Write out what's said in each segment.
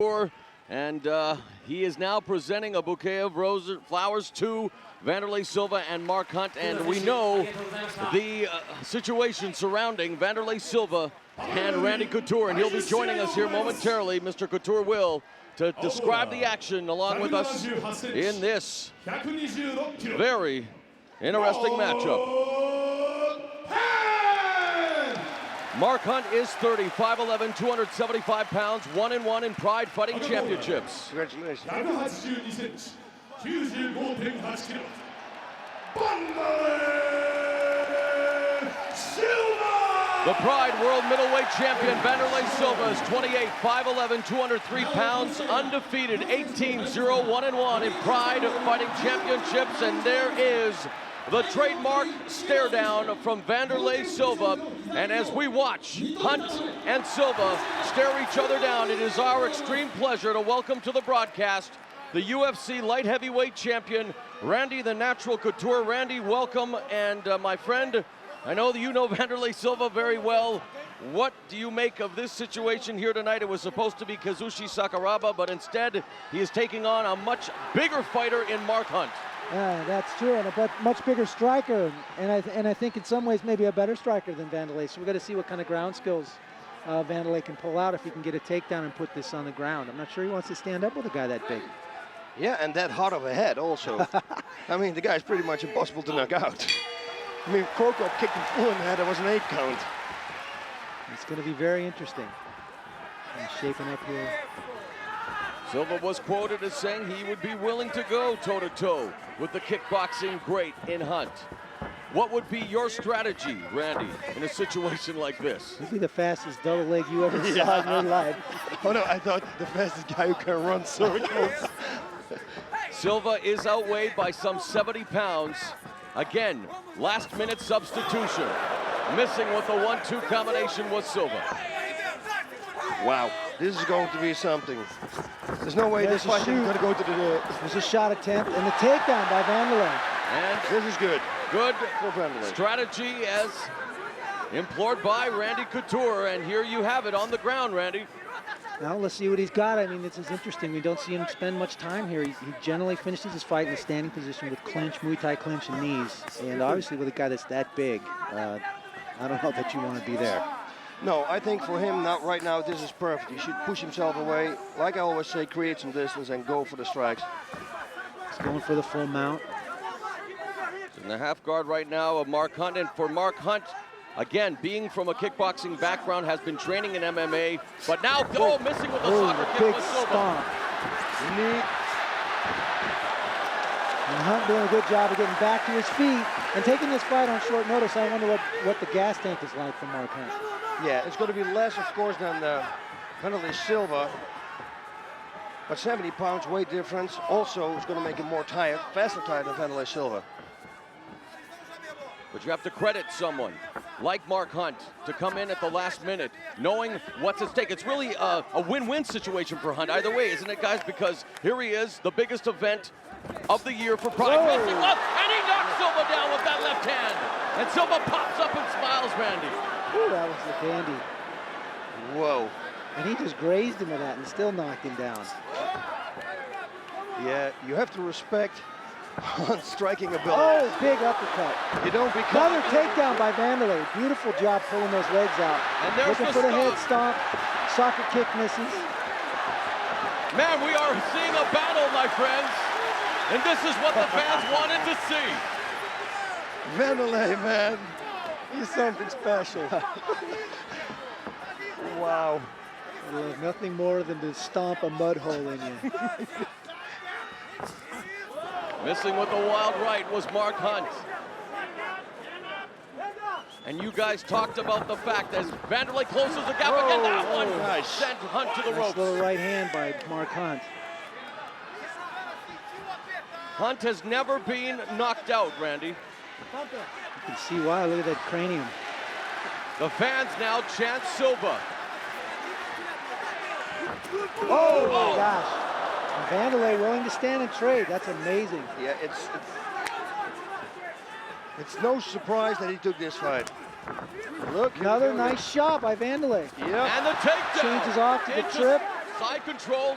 And he is now presenting a bouquet of flowers to Wanderlei Silva and Mark Hunt. And we know the situation surrounding Wanderlei Silva and Randy Couture. And he'll be joining us here momentarily, Mr. Couture will, to describe the action along with us in this very interesting matchup. Mark Hunt is 30, 5'11", 275 pounds, 1-1 in Pride Fighting Championships. Congratulations. The Pride World Middleweight Champion, Wanderlei Silva, is 28, 5'11", 203 pounds, undefeated, 18-0, 1-1 in Pride Fighting Championships. And there is the trademark stare down from Wanderlei Silva. And as we watch Hunt and Silva stare each other down, it is our extreme pleasure to welcome to the broadcast the UFC light heavyweight champion, Randy the Natural Couture. Randy, welcome. And my friend, I know that you know Wanderlei Silva very well. What do you make of this situation here tonight? It was supposed to be Kazushi Sakuraba, but instead he is taking on a much bigger fighter in Mark Hunt. Yeah, that's true, and a much bigger striker, and I think in some ways maybe a better striker than Wanderlei. So we're going to see what kind of ground skills Wanderlei can pull out if he can get a takedown and put this on the ground. I'm not sure he wants to stand up with a guy that big. Yeah, and that hard of a head also. I mean, the guy's pretty much impossible to knock out. I mean, Krokop kicked him full in the head, it was an 8 count. It's going to be very interesting. And shaping up here. Silva was quoted as saying he would be willing to go toe-to-toe with the kickboxing great in Hunt. What would be your strategy, Randy, in a situation like this? He'd be the fastest double leg you ever saw in your life. Oh no, I thought the fastest guy who can run circles. Silva is outweighed by some 70 pounds. Again, last-minute substitution. Missing with the 1-2 combination was Silva. Wow, this is going to be something. There's no way this fight is going to go to the... There's a shot attempt and the takedown by Wanderlei. And this is good. Good strategy as implored by Randy Couture. And here you have it on the ground, Randy. Now let's see what he's got. I mean, this is interesting. We don't see him spend much time here. He generally finishes his fight in a standing position with clinch, Muay Thai clinch, and knees. And obviously with a guy that's that big, I don't know that you want to be there. No, I think for him right now, this is perfect. He should push himself away. Like I always say, create some distance and go for the strikes. He's going for the full mount. In the half guard right now of Mark Hunt. And for Mark Hunt, again, being from a kickboxing background, has been training in MMA, but now missing with a soccer kick with Silva. Stomp. And Hunt doing a good job of getting back to his feet and taking this fight on short notice. I wonder what the gas tank is like for Mark Hunt. Yeah, it's going to be less, of course, than Wanderlei Silva. But 70 pounds weight difference also is going to make him more tired, faster tired than Wanderlei Silva. But you have to credit someone like Mark Hunt to come in at the last minute, knowing what's at stake. It's really a win-win situation for Hunt either way, isn't it, guys? Because here he is, the biggest event of the year for Pride Wrestling. And he knocks Silva down with that left hand. And Silva pops up and smiles, Randy. Ooh, that was a dandy. Whoa. And he just grazed him with that and still knocked him down. Yeah, you have to respect Hunt's striking ability. Oh, big uppercut. You don't become... Another takedown by Wanderlei. Beautiful job pulling those legs out. And there's looking for the head stomp. Soccer kick misses. Man, we are seeing a battle, my friends. And this is what the fans wanted to see. Wanderlei, man. He's something special. Wow. There's nothing more than to stomp a mud hole in you. Missing with the wild right was Mark Hunt. And you guys talked about the fact that Wanderlei closes the gap again. That one sent Hunt to the ropes. Little right hand by Mark Hunt. Hunt has never been knocked out, Randy. You can see why. Look at that cranium. The fans now chant Silva. Oh my gosh. And Wanderlei willing to stand and trade. That's amazing. Yeah, it's no surprise that he took this fight. Look. Another nice shot by Wanderlei. Yep. And the takedown. Changes off to the trip. Side control.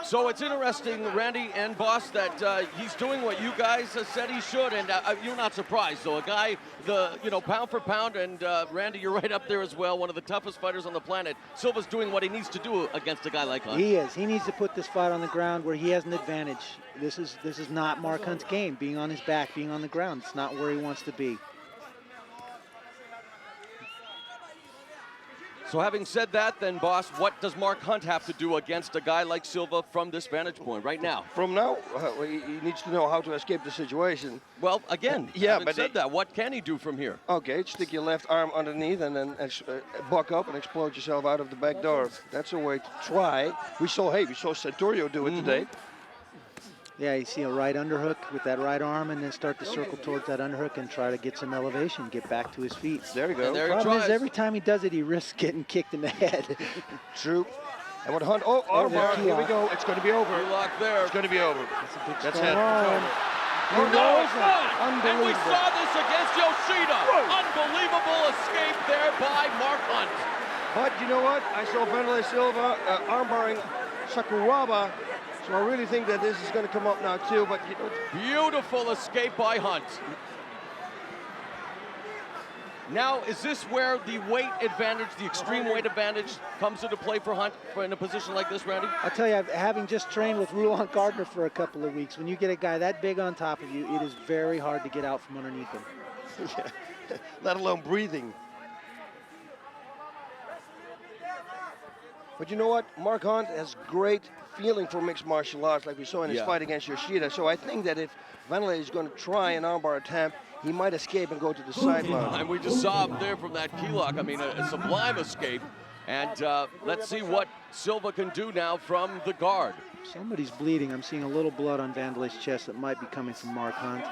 So it's interesting, Randy and Boss, that he's doing what you guys said he should, and you're not surprised. So a guy, pound for pound, and Randy, you're right up there as well, one of the toughest fighters on the planet. Silva's doing what he needs to do against a guy like Hunt. He is. He needs to put this fight on the ground where he has an advantage. This is not Mark Hunt's game, being on his back, being on the ground. It's not where he wants to be. So having said that, then, Boss, what does Mark Hunt have to do against a guy like Silva from this vantage point right now? From now, he needs to know how to escape the situation. Well, again, yeah, but said that, what can he do from here? Okay, stick your left arm underneath and then buck up and explode yourself out of the back door. That's a way to try. We saw SENTORYU do it today. Yeah, you see a right underhook with that right arm and then start to circle towards that underhook and try to get some elevation, get back to his feet. There you go. There Problem is, every time he does it, he risks getting kicked in the head. True. And what Hunt, armbar, here we go. It's going to be over. Lock there. It's going to be over. That's a big That's strong it. arm. No, it's not. And we Unbelievable. saw this against Yoshida. Unbelievable escape there by Mark Hunt. But you know what? I saw Vanderlei Silva armbarring Sakuraba. So I really think that this is going to come up now too, but Beautiful escape by Hunt. Now, is this where the weight advantage, the extreme weight advantage, comes into play for Hunt in a position like this, Randy? I'll tell you, having just trained with RULON GARDNER for a couple of weeks, when you get a guy that big on top of you, it is very hard to get out from underneath him. let alone breathing. But you know what? Mark Hunt has great feeling for mixed martial arts, like we saw in his fight against Yoshida. So I think that if Vanderlei is going to try an armbar attempt, he might escape and go to the sideline. And we just saw him there from that key lock. I mean, a sublime escape. And let's see what Silva can do now from the guard. Somebody's bleeding. I'm seeing a little blood on Vanderlei's chest that might be coming from Mark Hunt.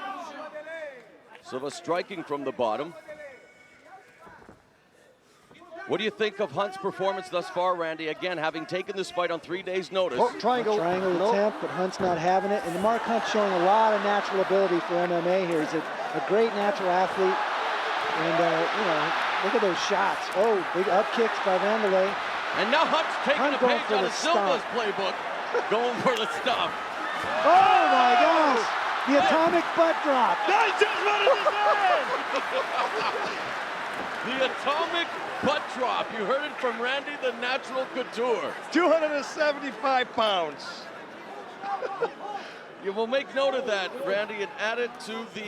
Silva striking from the bottom. What do you think of Hunt's performance thus far, Randy? Again, having taken this fight on 3 days' notice. Triangle attempt, but Hunt's not having it. And Mark Hunt's showing a lot of natural ability for MMA here. He's a great natural athlete. And, look at those shots. Oh, big up kicks by Vanderlei. And now Hunt's taking a page out of Silva's playbook, going for the stomp. Oh, my gosh. The atomic butt drop. That's just what it is. The atomic butt drop. You heard it from Randy, the natural couture. 275 pounds. You will make note of that, Randy, and add it to the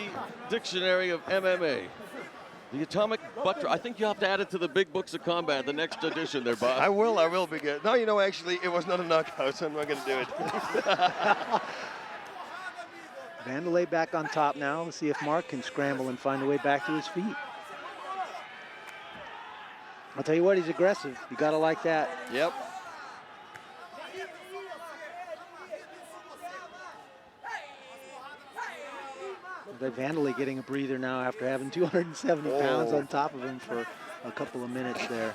dictionary of MMA. The atomic butt drop. I think you have to add it to the big books of combat, the next edition there, Bob. I will be good. No, actually, it was not a knockout, so I'm not going to do it. Vanderlei back on top now. Let's see if Mark can scramble and find a way back to his feet. I'll tell you what, he's aggressive. You gotta like that. Yep. Vanderlei getting a breather now after having 270 pounds on top of him for a couple of minutes there.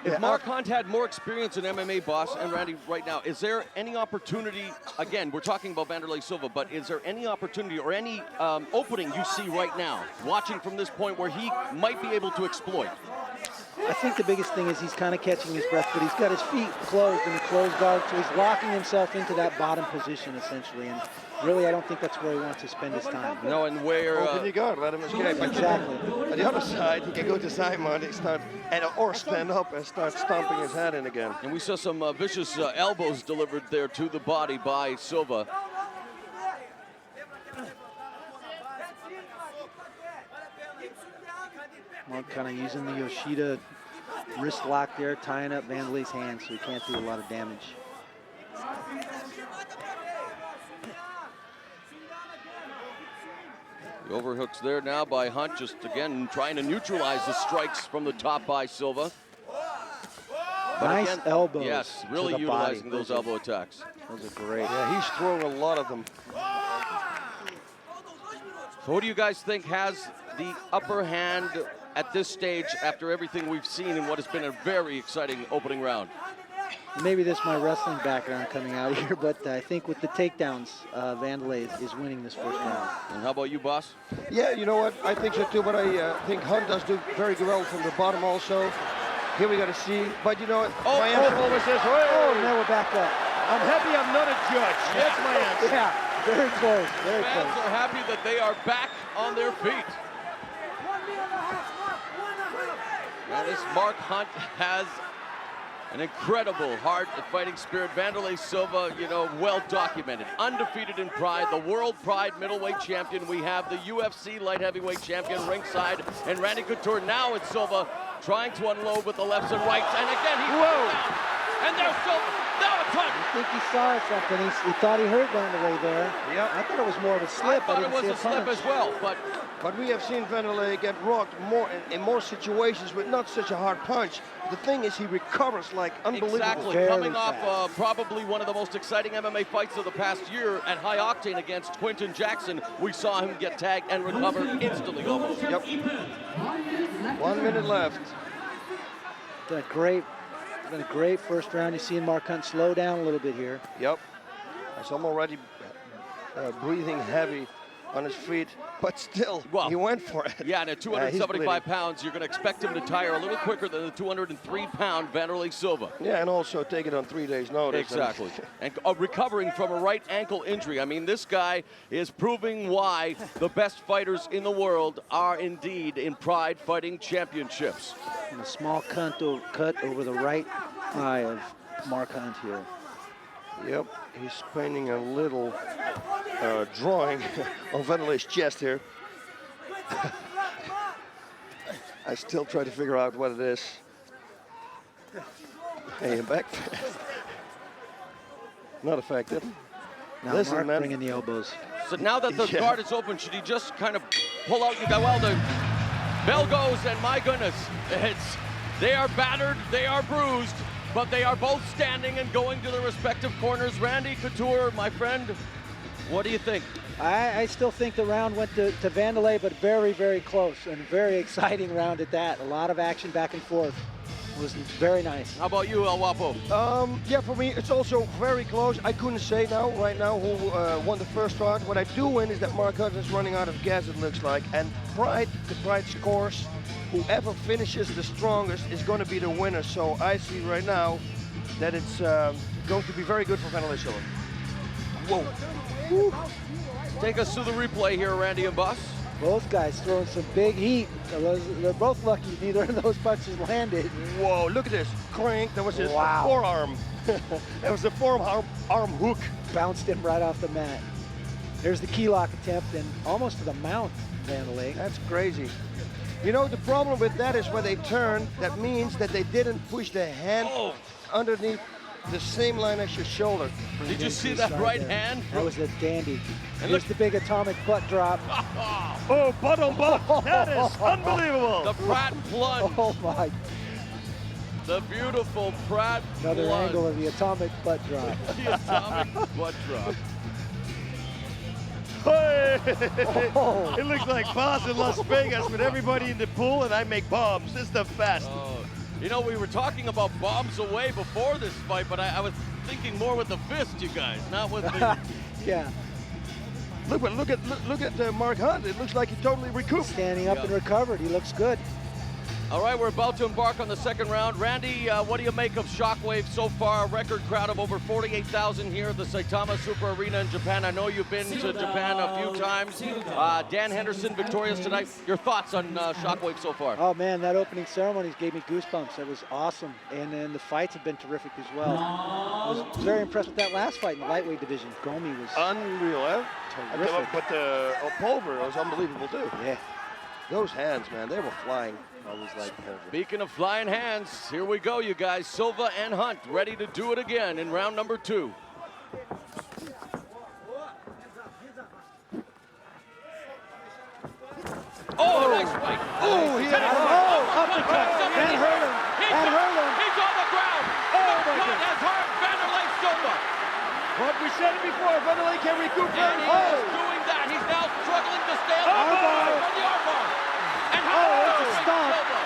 If Mark Hunt had more experience in MMA, Boss, and Randy, right now, is there any opportunity, again, we're talking about Vanderlei Silva, but is there any opportunity or any opening you see right now, watching from this point, where he might be able to exploit? I think the biggest thing is he's kind of catching his breath, but he's got his feet closed in a closed guard, so he's locking himself into that bottom position, essentially. And really, I don't think that's where he wants to spend his time. No, and where... Open your guard, let him escape. Exactly. On the other side, he can go to side mount or stand up and start stomping his head in again. And we saw some vicious elbows delivered there to the body by Silva. Mark kind of using the Yoshida wrist lock there, tying up Vanderlei's hands so he can't do a lot of damage. The overhooks there now by Hunt, just again trying to neutralize the strikes from the top by Silva. But nice again, elbows. Yes, really utilizing those elbow attacks. Those are great. Yeah, he's throwing a lot of them. So who do you guys think has the upper hand at this stage after everything we've seen in what has been a very exciting opening round? Maybe this is my wrestling background coming out here, but I think with the takedowns, Vanderlei is winning this first round. And how about you, Boss? Yeah, you know what? I think so too, but I think Hunt does do very well from the bottom also. Here we got to see, but you know what? Oh, my answer always says, Oh, and now we're back up. I'm happy I'm not a judge. That's my answer. Yeah, very close, very Fans close. are happy that they are back on their feet. Now this Mark Hunt has an incredible hard-fighting spirit. Wanderlei Silva, you know, well documented. Undefeated in Pride, the World Pride middleweight champion. We have the UFC light heavyweight champion ringside. And Randy Couture now at Silva, trying to unload with the lefts and rights. And again, he's down. And there's Silva. Now it's Hunt. I think he saw something. He thought he hurt Wanderlei there. Yep. I thought it was more of a slip. I thought it was didn't a see slip punch. as well, but we have seen Wanderlei get rocked more in more situations with not such a hard punch. The thing is, he recovers like unbelievable. exactly. Very Coming fast. off probably one of the most exciting MMA fights of the past year at High Octane against Quinton Jackson, we saw him get tagged and recover instantly almost. Yep. 1 minute left. Been a great first round. You're seeing Mark Hunt slow down a little bit here. Yep. As I'm already breathing heavy on his feet, but still, Well, he went for it. Yeah, and at he's 275 bleeding. pounds, you're going to expect him to tire a little quicker than the 203-pound Wanderlei Silva. Yeah, and also take it on 3 days' notice. Exactly. And recovering from a right ankle injury. I mean, this guy is proving why the best fighters in the world are indeed in Pride Fighting Championships. And a small cut over the right eye of Mark Hunt here. Yep, he's painting a little drawing on Wanderlei's chest here. I still try to figure out what it is. Hey, I'm back. Not effective. Now Listen, Mark man. bringing the elbows. So now that the Yeah. guard is open, should he just kind of pull out? Well, the bell goes, and my goodness, they are battered, they are bruised, but they are both standing and going to their respective corners. Randy Couture, my friend, what do you think? I still think the round went to Wanderlei, but very, very close and very exciting round at that. A lot of action back and forth. It was very nice. How about you, El Guapo? Yeah, for me, it's also very close. I couldn't say right now, who won the first round. What I do win is that Mark Hunt is running out of gas, it looks like. And the Pride scores. Whoever finishes the strongest is going to be the winner. So I see right now that it's going to be very good for Wanderlei Silva. Whoa. Woo. Take us through the replay here, Randy and Bus. Both guys throwing some big heat. They're both lucky neither of those punches landed. Whoa, look at this. Crank, that was his Wow. forearm. That was the forearm hook. Bounced him right off the mat. There's the key lock attempt and almost to the mount, Wanderlei. That's crazy. You know, the problem with that is when they turn, that means that they didn't push the hand underneath the same line as your shoulder. Did you see that right there. hand? That was a dandy. And Here's look- the big atomic butt drop. Oh, butt on butt. That is unbelievable. The Pratt plunge. Oh my, The beautiful Pratt another plunge. angle of the atomic butt drop. The atomic butt drop. Oh. It looks like bars in Las Vegas with everybody in the pool and I make bombs. It's the best. Oh, you know, we were talking about bombs away before this fight, but I was thinking more with the fist, you guys, not with the... Yeah, Look at Mark Hunt. It looks like he totally recouped. standing up and recovered. He looks good. All right, we're about to embark on the second round. Randy, what do you make of Shockwave so far? A record crowd of over 48,000 here at the Saitama Super Arena in Japan. I know you've been to Japan a few times. Dan Henderson victorious tonight. Your thoughts on Shockwave so far? Oh man, that opening ceremonies gave me goosebumps. It was awesome, and then the fights have been terrific as well. I was very impressed with that last fight in the lightweight division. Gomi was Unreal, eh? terrific. But Pulver was unbelievable too. Yeah. Those hands, man, they were flying. I was like Pulver. Speaking of flying hands, here we go, you guys. Silva and Hunt ready to do it again in round number 2. Oh, nice right. Oh, he had a uppercut. That hurt him. That hurt him. He's on the ground. Oh, The my gun has hurt Wanderlei Silva. But we said it before, Wanderlei can recoup And very he fast. is doing that. He's now struggling to stand up Armbar. from the armbar. And it's a stop. Silva.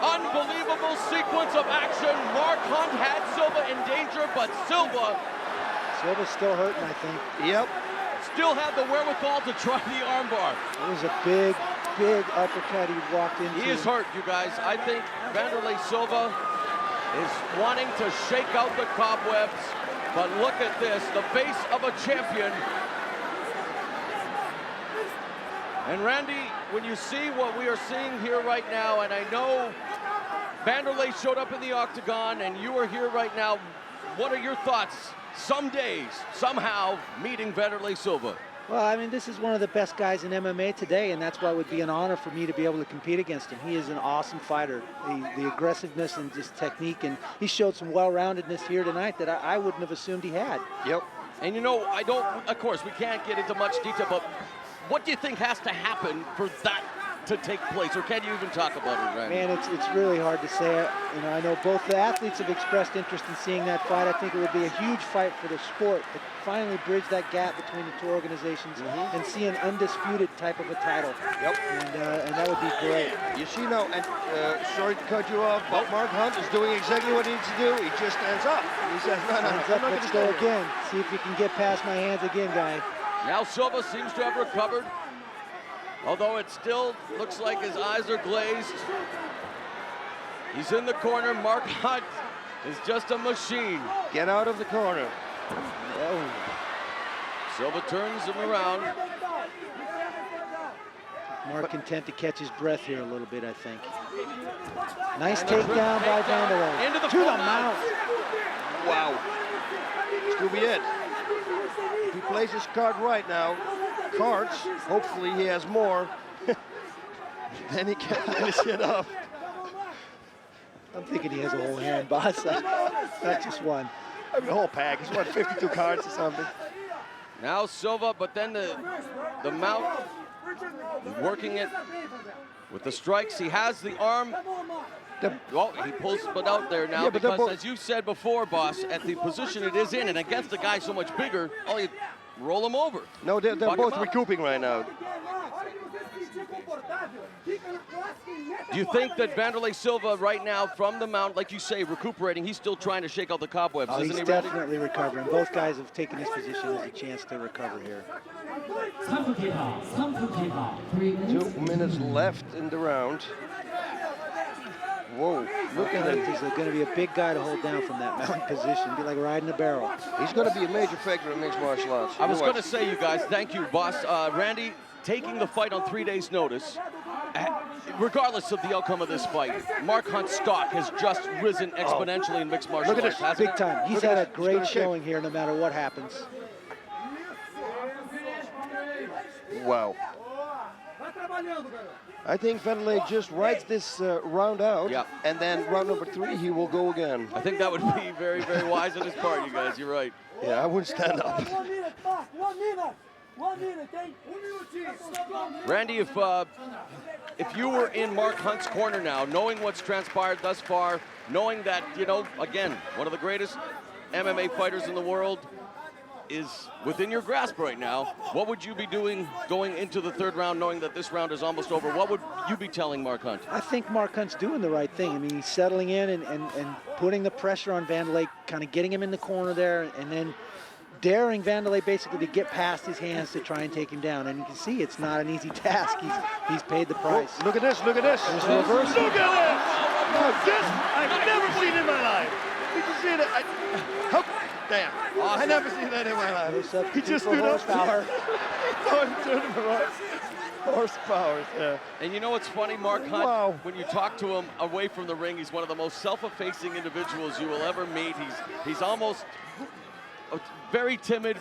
Unbelievable sequence of action. Mark Hunt had Silva in danger, but Silva Silva's still hurting, I think. Yep. still had the wherewithal to try the armbar. It was a big big uppercut he walked into. He is hurt, you guys. I think Wanderlei Silva is wanting to shake out the cobwebs, but look at this, the face of a champion. And Randy, when you see what we are seeing here right now, and I know Wanderlei showed up in the octagon and you are here right now, what are your thoughts, some days, somehow, meeting Wanderlei Silva? Well, I mean, this is one of the best guys in MMA today, and that's why it would be an honor for me to be able to compete against him. He is an awesome fighter. The aggressiveness and just technique, and he showed some well-roundedness here tonight that I wouldn't have assumed he had. Yep. And you know, of course, we can't get into much detail, but what do you think has to happen for that to take place, or can you even talk about it, Randy? Man, it's really hard to say. You know, I know both the athletes have expressed interest in seeing that fight. I think it would be a huge fight for the sport to finally bridge that gap between the two organizations and see an undisputed type of a title. Yep. And that would be great. You see now, and sorry to cut you off, but Mark Hunt is doing exactly what he needs to do. He just stands up. He says, no, I'm not going Let's to go stand again. See if you can get past my hands again, guy. Now Silva seems to have recovered, although it still looks like his eyes are glazed. He's in the corner. Mark Hunt is just a machine. Get out of the corner. Oh. Silva turns him around. Mark content to catch his breath here a little bit, I think. Nice takedown by Wanderlei. Into the to the mount. Wow. This could be it. If he plays his card right now, cards, hopefully he has more, then he can finish it up. I'm thinking he has a whole hand, boss. Not just one. I mean, a whole pack. He's what, 52 cards or something? Now Silva, but then the mount, working it with the strikes. He has the arm. Well, he pulls it out there now, because as you said before, boss, at the position it is in, and against a guy so much bigger, all you roll him over. No, they're both recouping right now. Do you think that Wanderlei Silva right now from the mount, like you say, recuperating, he's still trying to shake out the cobwebs, isn't he's he, definitely recovering. Both guys have taken this position as a chance to recover here. 2 minutes left in the round. Whoa, look at him. He's going to be a big guy to hold down from that mount position. Be like riding a barrel. He's going to be a major factor in mixed martial arts. I was going to say, you guys, thank you, boss. Randy, taking the fight on 3 days' notice, regardless of the outcome of this fight, Mark Hunt's stock has just risen exponentially in mixed martial arts. Look at this, big time. He's had a great showing here no matter what happens. Wow. I think Wanderlei just writes this round out, and then round number 3, he will go again. I think that would be very, very wise on his part, you guys. You're right. Yeah, I wouldn't stand up. Randy, if you were in Mark Hunt's corner now, knowing what's transpired thus far, knowing that, you know, again, one of the greatest MMA fighters in the world is within your grasp right now, what would you be doing going into the 3rd round, knowing that this round is almost over? What would you be telling Mark Hunt? I think Mark Hunt's doing the right thing. I mean, he's settling in and putting the pressure on Wanderlei, kind of getting him in the corner there, and then daring Wanderlei basically to get past his hands to try and take him down. And you can see it's not an easy task. He's paid the price. Oh, look at this, look at this. There's reverse. Look at this! This I've never seen in my life. Did you see that? Damn. Awesome. I never seen that in my life. He just stood up. Horsepower, yeah. And you know what's funny, Mark Hunt? When you talk to him away from the ring, he's one of the most self-effacing individuals you will ever meet. He's almost very timid,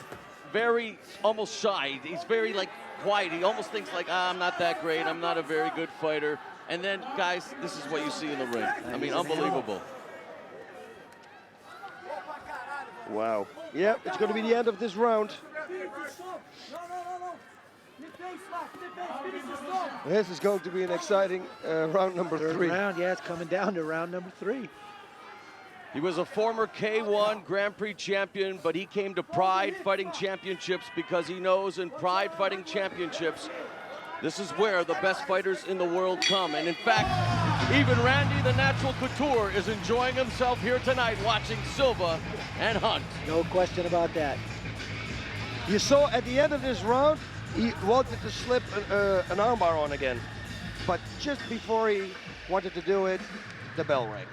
very almost shy. He's very like quiet. He almost thinks like, I'm not that great. I'm not a very good fighter. And then, guys, this is what you see in the ring. I mean, unbelievable. Wow. Yep, it's going to be the end of this round. This is going to be an exciting round number 3. 3rd round, yeah, it's coming down to round number 3. He was a former K1 Grand Prix champion, but he came to Pride Fighting Championships because he knows in Pride Fighting Championships, this is where the best fighters in the world come. And in fact, even Randy, the Natural Couture, is enjoying himself here tonight watching Silva and Hunt. No question about that. You saw at the end of this round, he wanted to slip an armbar on again. but just before he wanted to do it, the bell rang.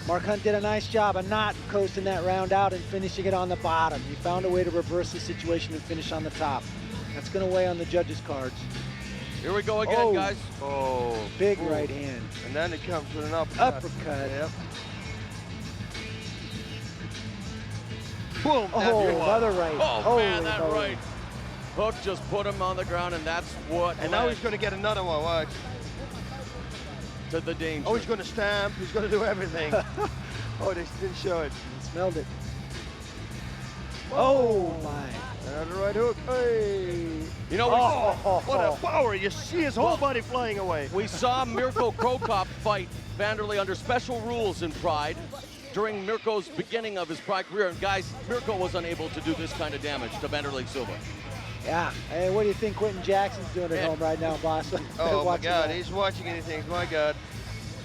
Mark Hunt did a nice job of not coasting that round out and finishing it on the bottom. He found a way to reverse the situation and finish on the top. That's going to weigh on the judges' cards. Here we go again, guys. Oh, big right hand. And then it comes with an uppercut. Uppercut. Yep. Boom. Oh, another right. Oh, man, that right hook just put him on the ground, and that's what. And now he's going to get another one. Watch. To the danger. Oh, he's going to stamp. He's going to do everything. Oh, they didn't show it. Smelled it. Oh, my. Another right hook. Hey. You know, what a power. You see his whole body flying away. We saw Mirko Krokop fight Vanderlei under special rules in Pride during Mirko's beginning of his Pride career. And guys, Mirko was unable to do this kind of damage to Vanderlei Silva. Yeah. Hey, what do you think Quentin Jackson's doing at home right now, boss? Oh, my God. That. He's watching anything. My God.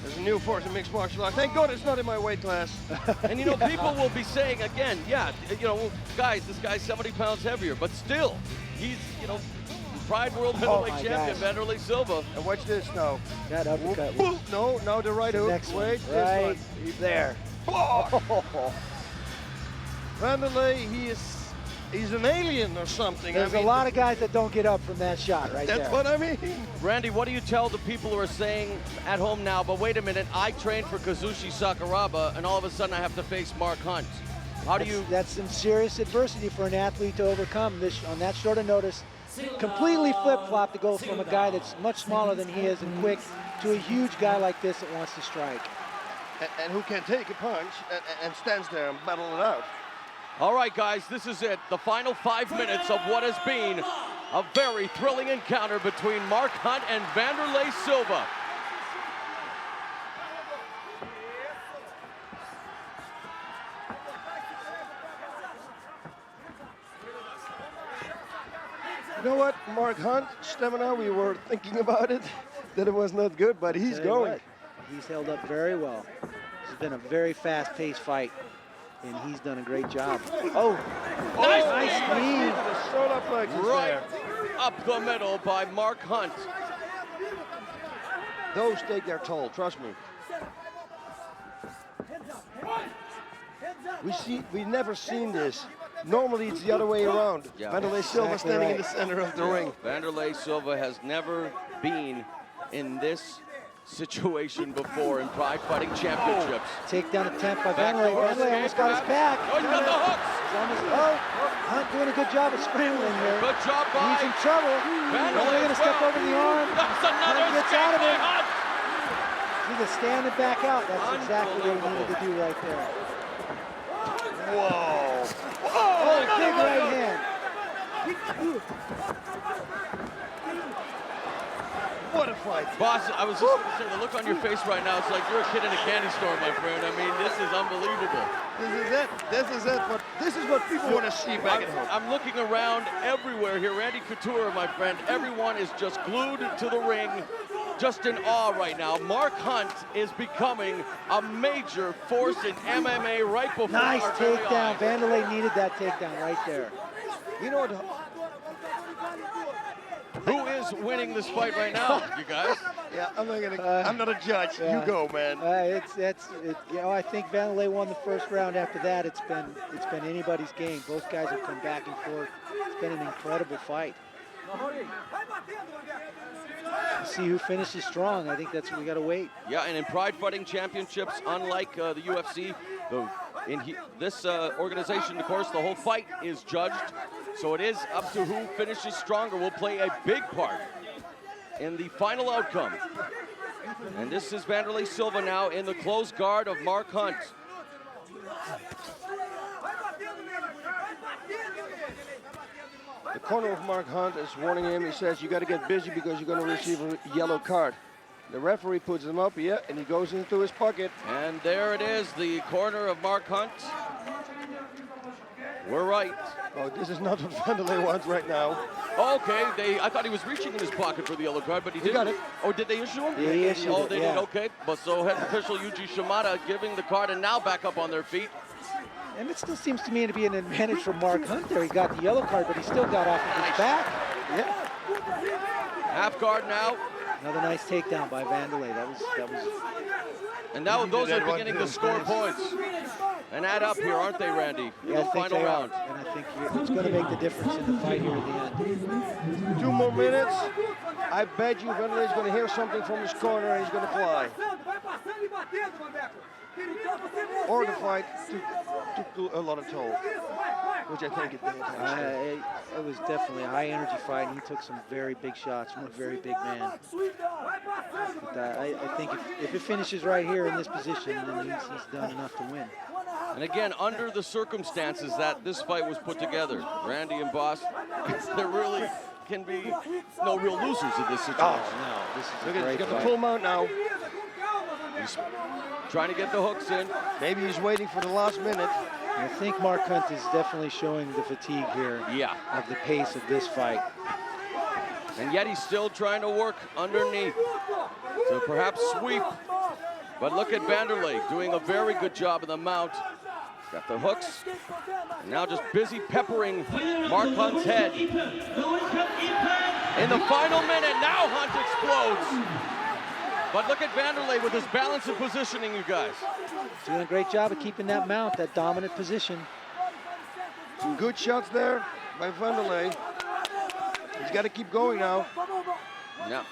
There's a new force in mixed martial arts. Thank God it's not in my weight class. And, you know, people will be saying, again, yeah, you know, guys, this guy's 70 pounds heavier. But still, he's, you know, Pride World Middleweight Champion, Vanderlei Silva. And watch this now. That uppercut. No, the right hook. Next Wait, one. Right. This one. He's there. Vanderlei, he's an alien or something. There's a lot of guys that don't get up from that shot right there. That's what I mean. Randy, what do you tell the people who are saying at home now, but wait a minute, I trained for Kazushi Sakuraba, and all of a sudden I have to face Mark Hunt. How do you... That's some serious adversity for an athlete to overcome this on that short of notice. Completely flip-flop to go from a guy that's much smaller than he is and quick to a huge guy like this that wants to strike. And who can take a punch and stands there and battle it out. All right, guys, this is it. The final 5 minutes of what has been a very thrilling encounter between Mark Hunt and Vanderlei Silva. You know what, Mark Hunt, stamina, we were thinking about it, that it was not good, but he's going. He's held up very well. It's been a very fast-paced fight, and he's done a great job. Oh, nice knee. Right up the middle by Mark Hunt. Those take their toll, trust me. We've never seen this. Normally it's the other way around. Yeah. Vanderlei Silva standing in the center of the ring. Vanderlei Silva has never been in this situation before in Pride Fighting Championships. Takedown attempt by Vanderlei. Vanderlei almost got his back. Oh, he's got the hooks. Hunt doing a good job of scrambling here. Good job by He's in trouble. Vanderlei going to step over the arm. That's another Hunt gets out of it. Hunt. He's a stand and back out. That's exactly what he needed to do right there. Whoa. Oh, big right hand. What a fight. Boss, I was just going to say, the look on your face right now, it's like you're a kid in a candy store, my friend. I mean, this is unbelievable. This is what people want to see back at home. I'm looking around everywhere here. Randy Couture, my friend, everyone is just glued to the ring, just in awe right now. Mark Hunt is becoming a major force in MMA right before Nice our very takedown. eyes. Vanderlei needed that takedown right there. You know what? Who is winning this fight right now, you guys? Yeah, I'm not a judge. Yeah. You go, man. You know, I think Vanderlei won the first round. After that, it's been anybody's game. Both guys have come back and forth. It's been an incredible fight. We'll see who finishes strong. I think that's what we got to wait. Yeah, and in Pride Fighting Championships, unlike the UFC, this organization, of course, the whole fight is judged. So it is up to who finishes stronger will play a big part in the final outcome. And this is Vanderlei Silva now in the close guard of Mark Hunt. The corner of Mark Hunt is warning him. He says, you got to get busy because you're going to receive a yellow card. The referee puts him up, yeah, and he goes into his pocket. And there it is, the corner of Mark Hunt. We're right. Oh, this is not what Vanderlei wants right now. Okay, I thought he was reaching in his pocket for the yellow card, but he didn't. Got it. Oh, did they issue him? Yeah, he issued Oh, it, they yeah. did, okay. But so head official Yuji Shimada giving the card and now back up on their feet. And it still seems to me to be an advantage for Mark Hunt there. He got the yellow card, but he still got off of his back. Yeah. Half guard now. Another nice takedown by Vanderlei. That was. And now those are beginning to score points and add up here, aren't they, Randy? In Yeah, the final round. And I think it's going to make the difference in the fight here at the end. 2 more minutes. I bet you Vanderlei is going to hear something from his corner and he's going to fly. Or the fight took a lot of toll, which I think it did. It was definitely a high energy fight, and he took some very big shots from a very big man. But, I think if it finishes right here in this position, then he's done enough to win. And again, under the circumstances that this fight was put together, Randy and Boss, there really can be no real losers in this situation. No, this is a great He's got the fight. full mount now. He's trying to get the hooks in. Maybe he's waiting for the last minute. I think Mark Hunt is definitely showing the fatigue here of the pace of this fight. And yet he's still trying to work underneath to perhaps sweep. But look at Vanderlei doing a very good job in the mount. Got the hooks. And now just busy peppering Mark Hunt's head. In the final minute, now Hunt explodes. But look at Vanderlei with his balance and positioning, you guys. Doing a great job of keeping that mount, that dominant position. Some good shots there by Vanderlei. He's got to keep going now. Yeah,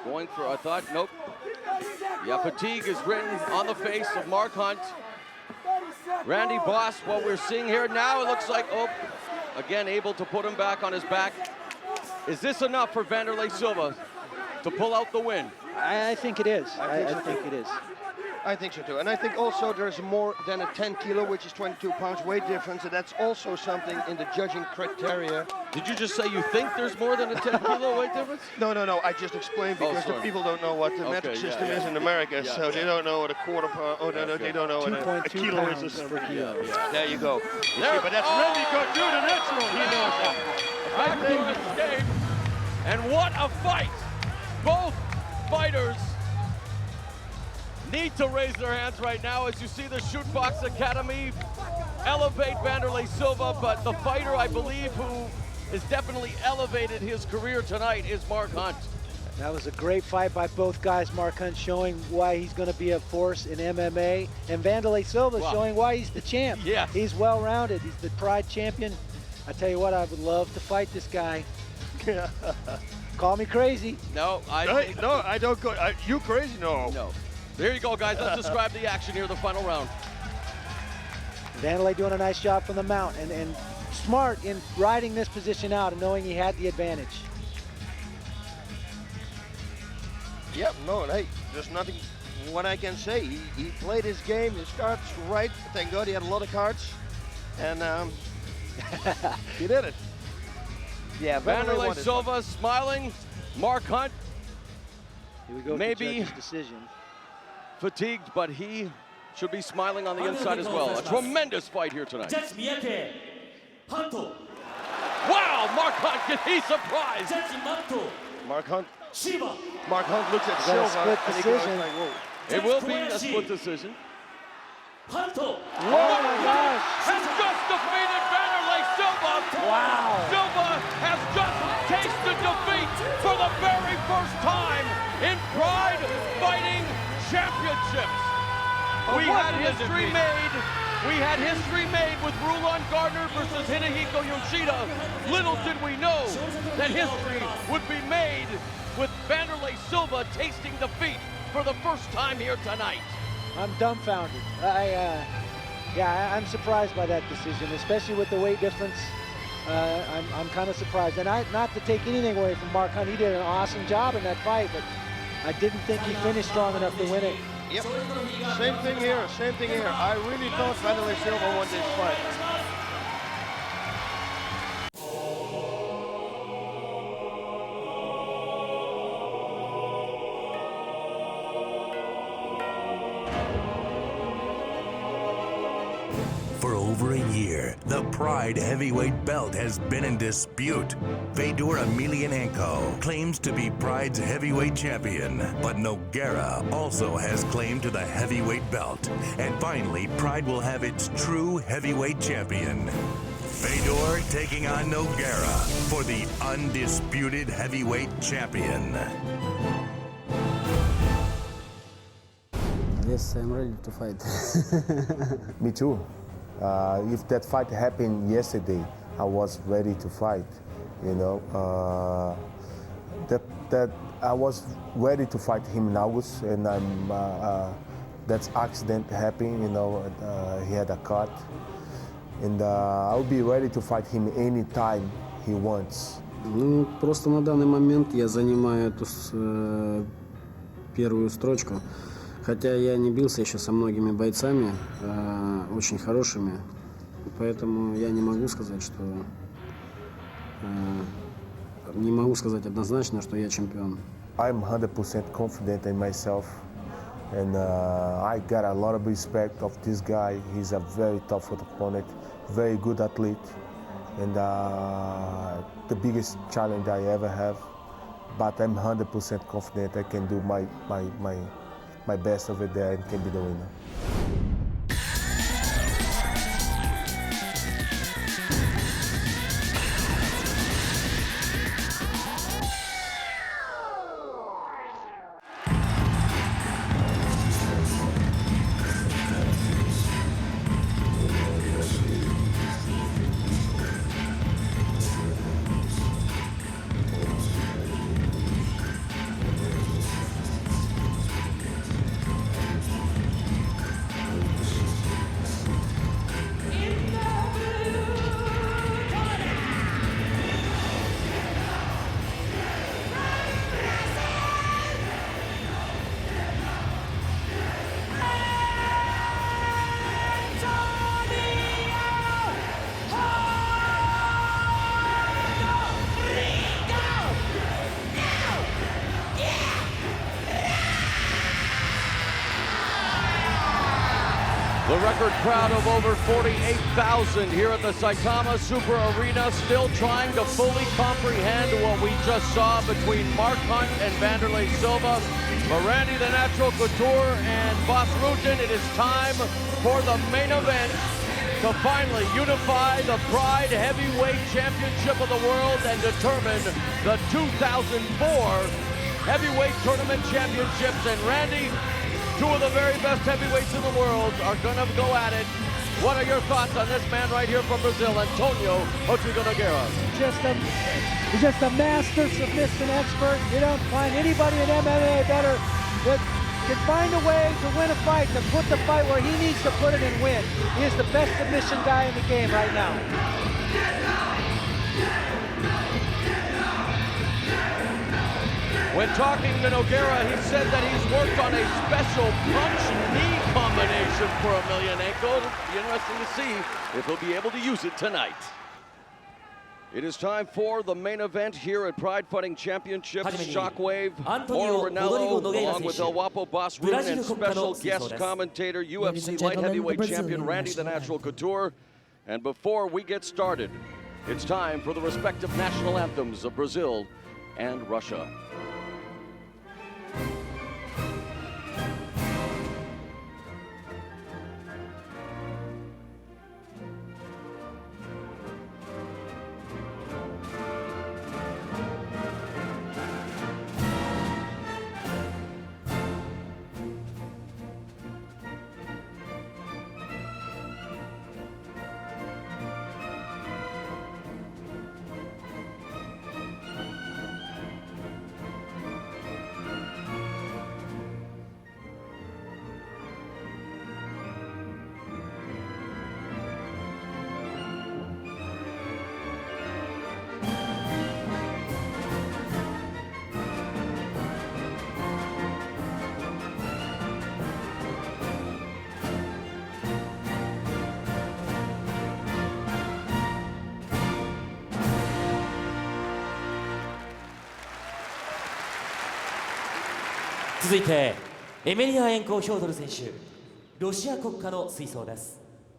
going for a thought, nope. Yeah, fatigue is written on the face of Mark Hunt. Randy Boss, what we're seeing here now, it looks like, oh, again, able to put him back on his back. Is this enough for Vanderlei Silva to pull out the win? I think it is. I think it is. I think so too. And I think also there's more than a 10 kilo, which is 22 pounds weight difference. And that's also something in the judging criteria. Did you just say you think there's more than a 10 kilo weight difference? No. I just explained because the people don't know what the metric system is in America. So they don't know what a quarter pound, they don't know what a kilo is or something. There you go. There, but that's Randy could do the next one. He knows that. Back to escape. And what a fight. Both fighters need to raise their hands right now as you see the Shoot Box Academy elevate Vanderlei Silva, but the fighter I believe who has definitely elevated his career tonight is Mark Hunt. That was a great fight by both guys. Mark Hunt showing why he's going to be a force in MMA, and Vanderlei Silva showing why he's the champ. Yeah. He's well-rounded. He's the Pride champion. I tell you what, I would love to fight this guy. Call me crazy. No, I don't go. You crazy? No. There you go, guys. Let's describe the action here, the final round. Vanderlei doing a nice job from the mount and smart in riding this position out and knowing he had the advantage. Yep, hey, there's nothing what I can say. He played his game, his cards right. Thank God he had a lot of cards. And he did it. Yeah, Vanderlei Silva smiling. Mark Hunt, here we go, maybe decision. Fatigued, but he should be smiling on the inside as well. A tremendous fight here tonight. Wow, Mark Hunt, he's surprised. Mark Hunt looks at Silva. Split decision. Like, whoa. It will be a split decision. Oh my gosh. Has just defeated Vanderlei Silva. Wow. Silva has just tasted defeat for the very first time in Pride Fighting Championships. We had history made. We had history made with RULON Gardner versus Hinahiko Yoshida. Little did we know that history would be made with Vanderlei Silva tasting defeat for the first time here tonight. I'm dumbfounded. I'm surprised by that decision, especially with the weight difference. I'm kind of surprised. And not to take anything away from Mark Hunt, he did an awesome job in that fight, but I didn't think he finished strong enough to win it. Yep, same thing here. I really thought Vanderlei Silva won this fight. For over a year, the Pride heavyweight belt has been in dispute. Fedor Emelianenko claims to be Pride's heavyweight champion, but Nogueira also has claim to the heavyweight belt. And finally, Pride will have its true heavyweight champion. Fedor taking on Nogueira for the undisputed heavyweight champion. Yes, I'm ready to fight. Me too. If that fight happened yesterday, I was ready to fight. You know, that I was ready to fight him in August, and that accident happened. You know, he had a cut. And I'll be ready to fight him anytime he wants. Ну, просто на данный момент я занимаю эту первую строчку. Хотя я не бился еще со многими бойцами, очень хорошими. Поэтому я не могу сказать, что... не могу сказать однозначно, что я чемпион. I'm 100% confident in myself. And I got a lot of respect of this guy. He's a very tough opponent, very good athlete, and the biggest challenge I ever have. But I'm 100% confident I can do my best over there and can be the winner. The record crowd of over 48,000 here at the Saitama Super Arena, still trying to fully comprehend what we just saw between Mark Hunt and Wanderlei Silva. But Randy the Natural Couture and Boss Rutan, it is time for the main event to finally unify the Pride Heavyweight Championship of the world and determine the 2004 Heavyweight Tournament Championships. And Randy, two of the very best heavyweights in the world are gonna go at it. What are your thoughts on this man right here from Brazil, Antonio Rodrigo Nogueira? He's just a master submission expert. You don't find anybody in MMA better that can find a way to win a fight, to put the fight where he needs to put it and win. He is the best submission guy in the game right now. When talking to Nogueira, he said that he's worked on a special punch-knee combination for Emelianenko. It'll be interesting to see if he'll be able to use it tonight. It is time for the main event here at Pride Fighting Championships. Shockwave, Mauro Ranallo, along with El Guapo Boss Rutan, and special guest commentator, UFC light heavyweight champion Randy the Natural Couture. And before we get started, it's time for the respective national anthems of Brazil and Russia.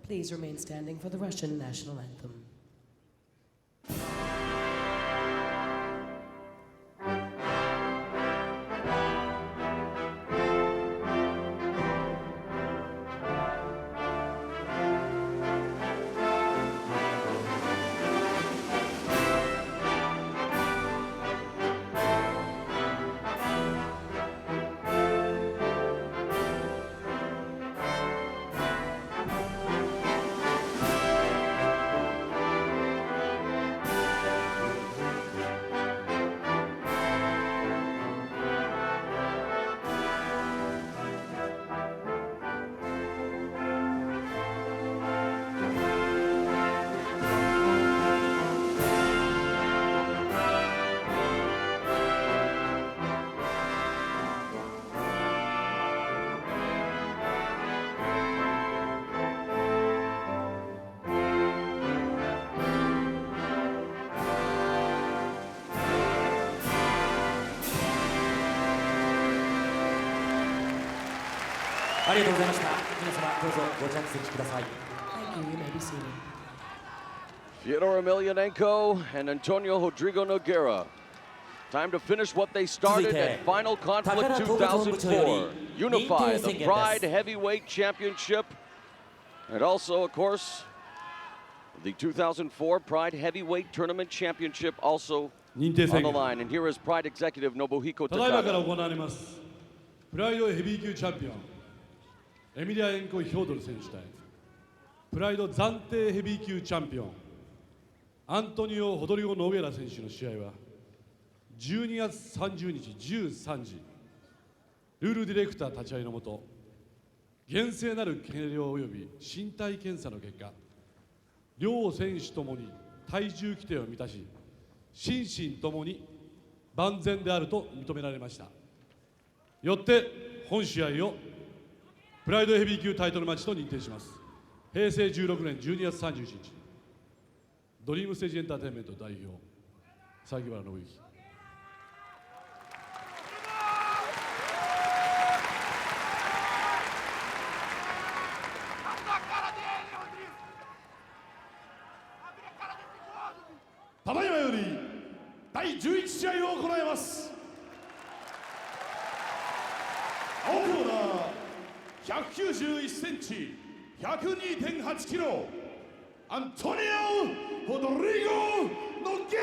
Please remain standing for the Russian national anthem. ありがとうございました。皆様どうぞご着席ください。Thank you. You may be seated. Fyodor Emelianenko and Antonio Rodrigo Nogueira. Time to finish what they started at Final Conflict 2004. Unify the Pride Heavyweight Championship. And also, of course, the 2004 Pride Heavyweight Tournament Championship also on the line. And here is Pride Executive Nobuhiko ただいまから Takada. 行われますプライドヘビー級チャンピオンエミリアエンコ・ヒョードル選手対プライド暫定ヘビー級チャンピオンアントニオ・ホドリゴ・ノゲラ選手の試合は12月30日13時ルールディレクター立ち会いのもと厳正なる計量及び身体検査の結果両選手ともに体重規定を満たし心身ともに万全であると認められました。よって本試合をプライドヘビー級タイトルマッチと認定します。平成16年12月31日ドリームステージエンターテインメント代表榊原信之。ただいまより第11試合を行います。青コーナー191センチ 102.8 キロアントニオ・ホドリゴ・ノゲラ。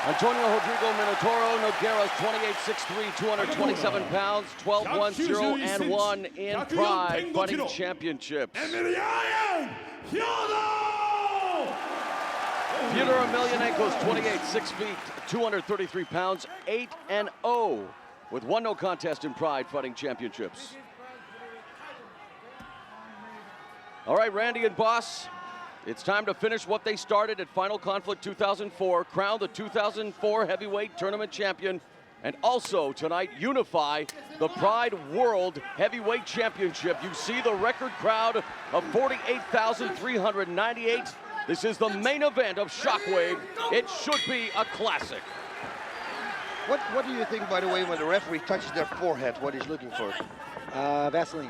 Antonio Rodrigo Minotauro Nogueira is 28'6'3", 227 pounds, 12-1-0 and 1 in Pride Fighting Championships. Fyodor Emelianenko is 28'6", 233 pounds, 8-0 with 1 no contest in Pride Fighting Championships. All right, Randy and Boss, it's time to finish what they started at Final Conflict 2004, crown the 2004 Heavyweight Tournament Champion, and also tonight unify the Pride World Heavyweight Championship. You see the record crowd of 48,398. This is the main event of Shockwave. It should be a classic. What do you think, by the way, when the referee touches their forehead, what he's looking for? Vaseline.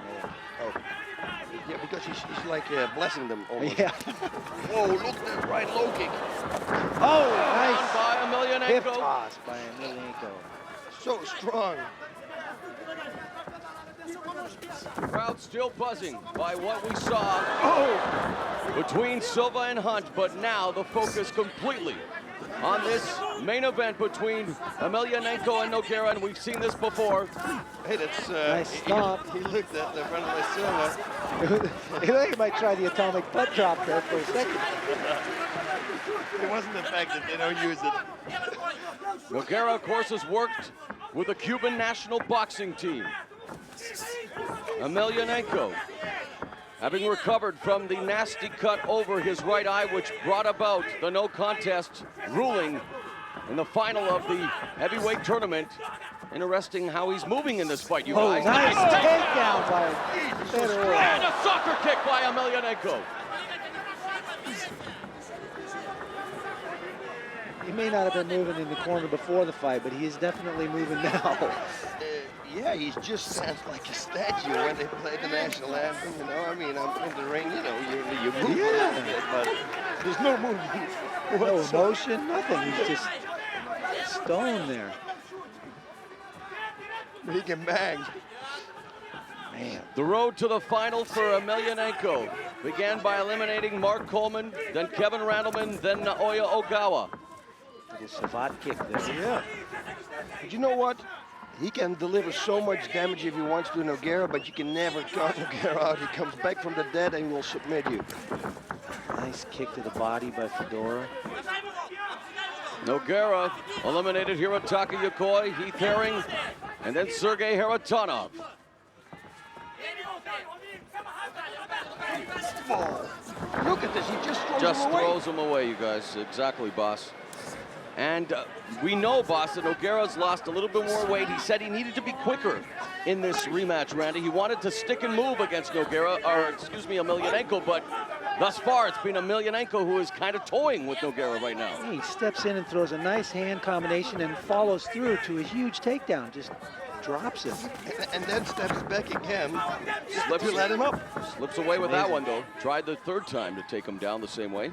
Oh. Yeah, because he's like blessing them almost. Yeah. Whoa, look at that right low kick. Oh, Down nice. by Hip Emelianenko. toss by Emelianenko. So strong. Crowd still buzzing by what we saw between Silva and Hunt, but now the focus completely on this main event between Emelianenko and Nogueira, and we've seen this before. Hey, that's Nice stop. He looked at the front of my Silva. He thought he might try the atomic butt drop there for a second. It wasn't the fact that they don't use it. Nogueira, of course, has worked with the Cuban national boxing team. Emelianenko, having recovered from the nasty cut over his right eye, which brought about the no contest ruling in the final of the heavyweight tournament. Interesting how he's moving in this fight, you guys. Nice takedown by Federer. And a soccer kick by Emelianenko. He may not have been moving in the corner before the fight, but he is definitely moving now. Yeah, he just stands like a statue when they play the national anthem, you know. I mean, I'm in the ring, you know, you move a little bit, but there's no movement. No emotion, nothing. He's just stone there. He can bang. Man. The road to the final for Emelianenko began by eliminating Mark Coleman, then Kevin Randleman, then Naoya Ogawa. The savate kick there. Yeah. But you know what? He can deliver so much damage if he wants to Nogueira, but you can never count Nogueira out. He comes back from the dead and will submit you. Nice kick to the body by Fedora. Nogueira eliminated Hirotaka Yokoi, Heath Herring, and then Sergei Haratonov. Oh, look at this, he just throws him away. You guys. Exactly, boss. And we know, boss, that Nogueira's lost a little bit more weight. He said he needed to be quicker in this rematch, Randy. He wanted to stick and move against Emelianenko, but thus far it's been Emelianenko who is kind of toying with Nogueira right now. He steps in and throws a nice hand combination and follows through to a huge takedown. Just drops him. And then steps back again Slips, to let him up. Slips away with that one, though. Tried the third time to take him down the same way.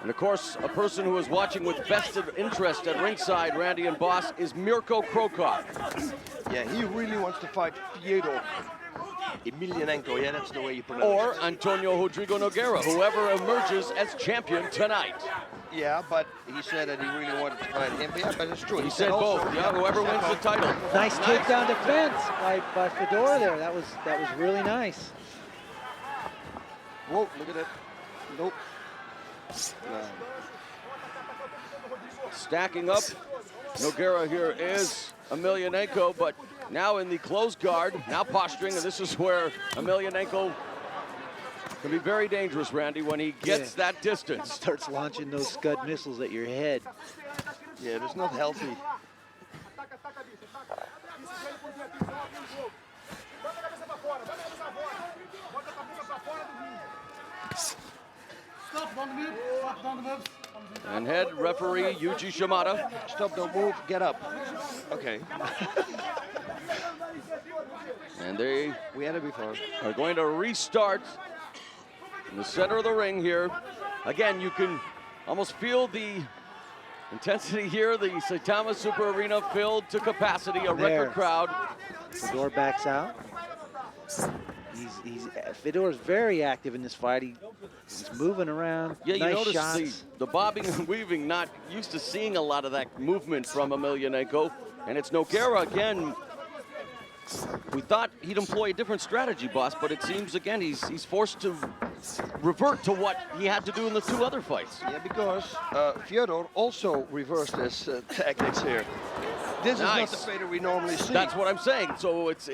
And of course, a person who is watching with vested interest at ringside, Randy and Boss, is Mirko Krokop. Yeah, he really wants to fight Fyodor Emelianenko. Yeah, that's the way you pronounce Or it. Antonio Rodrigo Nogueira, whoever emerges as champion tonight. Yeah, but he said that he really wanted to fight him. Yeah, but it's true. He said both. Yeah, whoever wins the title. Nice takedown defense by Fedor there. That was really nice. Whoa, look at that. Nope. No. Stacking up. Nogueira here is Emelianenko, but now in the closed guard, now posturing, and this is where Emelianenko can be very dangerous, Randy, when he gets that distance. Starts launching those Scud missiles at your head. Yeah, that's not healthy. And head referee Yuji Shimada. Stop, don't move, get up. Okay. And they We had it before. are going to restart in the center of the ring here. Again, you can almost feel the intensity here. The Saitama Super Arena filled to capacity, a record crowd. Fedor backs out. Fedor's very active in this fight. He's moving around. Yeah, you nice notice shots. the bobbing and weaving, not used to seeing a lot of that movement from Emelianenko. And it's Nogueira again. We thought he'd employ a different strategy, Boss, but it seems again he's forced to revert to what he had to do in the two other fights. Yeah, because Fyodor also reversed his tactics here. This is not the Fedor we normally see. That's what I'm saying. So it's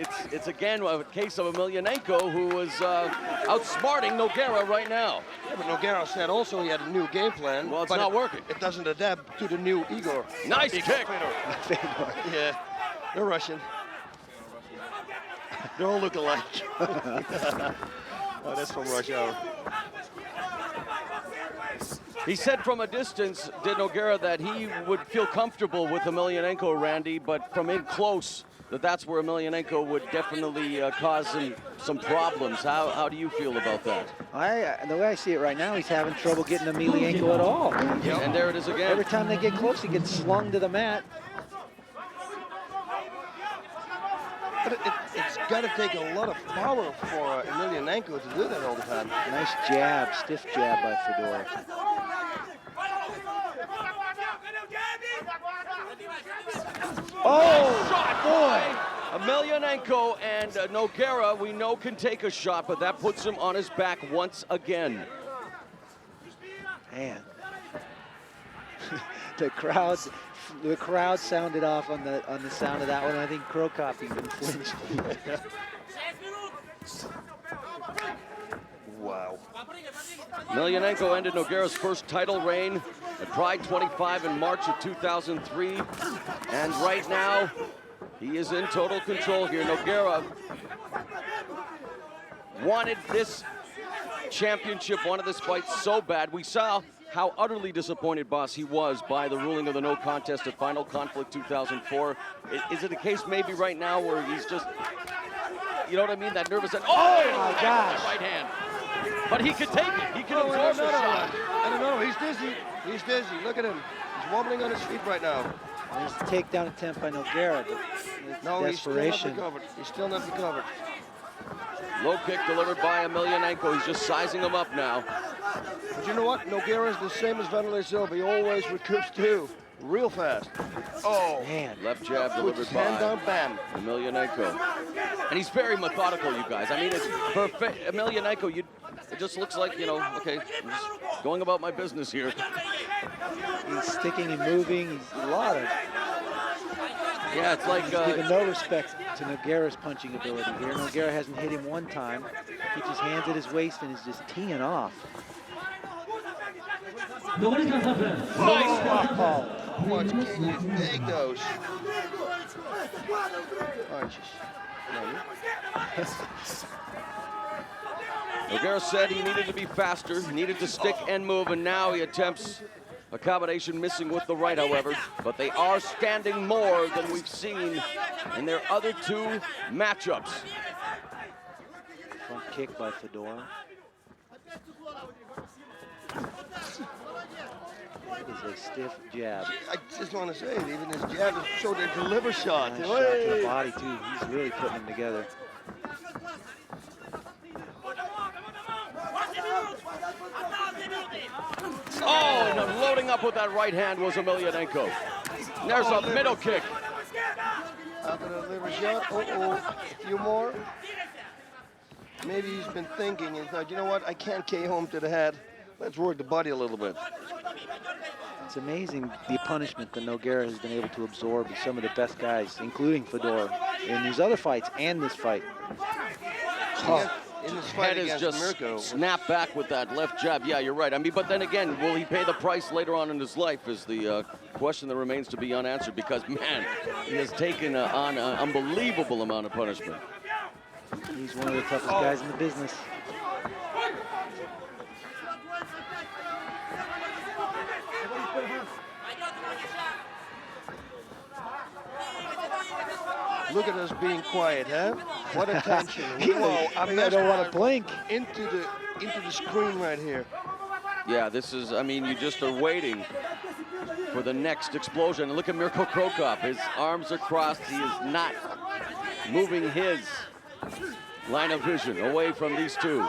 again a case of Emelianenko, who is outsmarting Nogueira right now. Yeah, but Nogueira said also he had a new game plan. Well, it's but not working. It doesn't adapt to the new Igor. Nice kick. Yeah, they're Russian. They all look alike. Oh, that's from Rush Hour. He said from a distance, did Nogueira, that he would feel comfortable with Emelianenko, Randy, but from in close, that's where Emelianenko would definitely cause him some problems. How do you feel about that? The way I see it right now, he's having trouble getting Emelianenko at all. Yep. And there it is again. Every time they get close, he gets slung to the mat. But it's got to take a lot of power for Emelianenko to do that all the time. Nice jab, stiff jab by Fedor. Oh, shot, boy! Emelianenko and Nogueira, we know, can take a shot, but that puts him on his back once again. Man, the crowd sounded off on the sound of that one. I think Krokop even flinched. Wow. Emelianenko ended Nogueira's first title reign at Pride 25 in March of 2003. And right now, he is in total control here. Nogueira wanted this championship, wanted this fight so bad. We saw how utterly disappointed, Boss, he was by the ruling of the no contest at Final Conflict 2004. Is it a case maybe right now where he's just, you know what I mean, that nervous and, oh my gosh, right hand. But he can take it. He can absorb the shot. I don't know. He's dizzy. He's dizzy. Look at him. He's wobbling on his feet right now. There's a takedown attempt by Nogueira. No, desperation. he's still not recovered. He's still not recovered. Low kick delivered by Emelianenko. He's just sizing him up now. But you know what? Nogueira is the same as Vanderlei Silva. He always recoups too. Real fast. Oh, man. Left jab Puts delivered his hand by down, bam. Emelianenko. And he's very methodical, you guys. I mean, it's perfect. Emelianenko, it just looks like, you know, okay, I'm just going about my business here. He's sticking and moving. He's a lot of. Yeah, it's like. He's given no respect to Nogueira's punching ability here. Nogueira hasn't hit him one time. Keeps his hands at his waist and is just teeing off. What can you take those? Punches. Nogueira said he needed to be faster, he needed to stick and move, and now he attempts a combination missing with the right, however. But they are standing more than we've seen in their other two matchups. Front kick by Fedor. That is a stiff jab. I just want to say it, even his jab showed a deliver shot. Nice shot to the body too. He's really putting them together. Oh, and loading up with that right hand was Emelianenko. There's a middle kick. After the deliver shot, a few more. Maybe he's been thinking and thought, you know what, I can't KO him to the head. Let's work the body a little bit. It's amazing the punishment that Nogueira has been able to absorb with some of the best guys, including Fedor, in these other fights and this fight. Oh. In his fight Head is against just Mirko. snapped back with that left jab. Yeah, you're right. I mean, but then again, will he pay the price later on in his life is the question that remains to be unanswered, because, man, he has taken on an unbelievable amount of punishment. He's one of the toughest guys in the business. Look at us being quiet, huh? What attention. Whoa, I mean, I don't want to blink. Into the screen right here. Yeah, this is, I mean, you just are waiting for the next explosion. And look at Mirko Krokop. His arms are crossed. He is not moving his line of vision away from these two.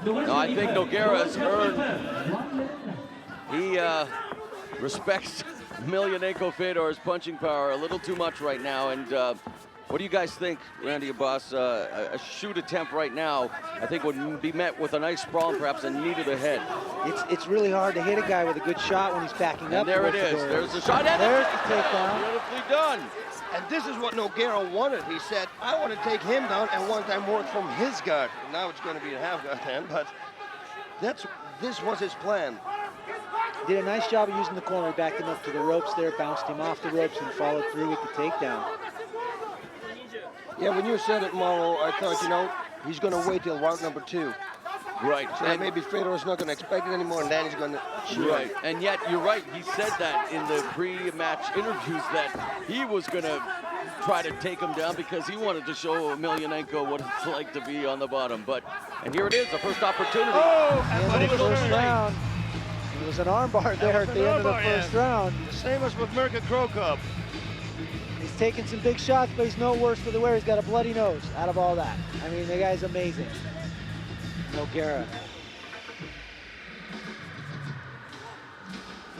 Now, I think Nogueira has earned, he respects Emelianenko Fedor's punching power a little too much right now. And what do you guys think, Randy Abbas? A shoot attempt right now, I think, would be met with a nice sprawl and perhaps a knee to the head. It's really hard to hit a guy with a good shot when he's backing up. And there it is. There's the shot. And there's the takedown. Beautifully done. And this is what Nogueira wanted. He said, I want to take him down and one time work from his guard. Now it's going to be a half guard hand, but this was his plan. Did a nice job of using the corner. He backed him up to the ropes there, bounced him off the ropes, and followed through with the takedown. Yeah, when you said it, Mauro, I thought, you know, he's going to wait till round number 2. Right. So and maybe Fedor's not going to expect it anymore, and then he's going to shoot. Right. And yet, you're right. He said that in the pre-match interviews that he was going to try to take him down because he wanted to show Emelianenko what it's like to be on the bottom. And here it is, the first opportunity. Oh, and the first round. There was an armbar there at the end of the first round. The same as with Mirko Krokop. He's taking some big shots, but he's no worse for the wear. He's got a bloody nose out of all that. I mean, the guy's amazing. Nogueira.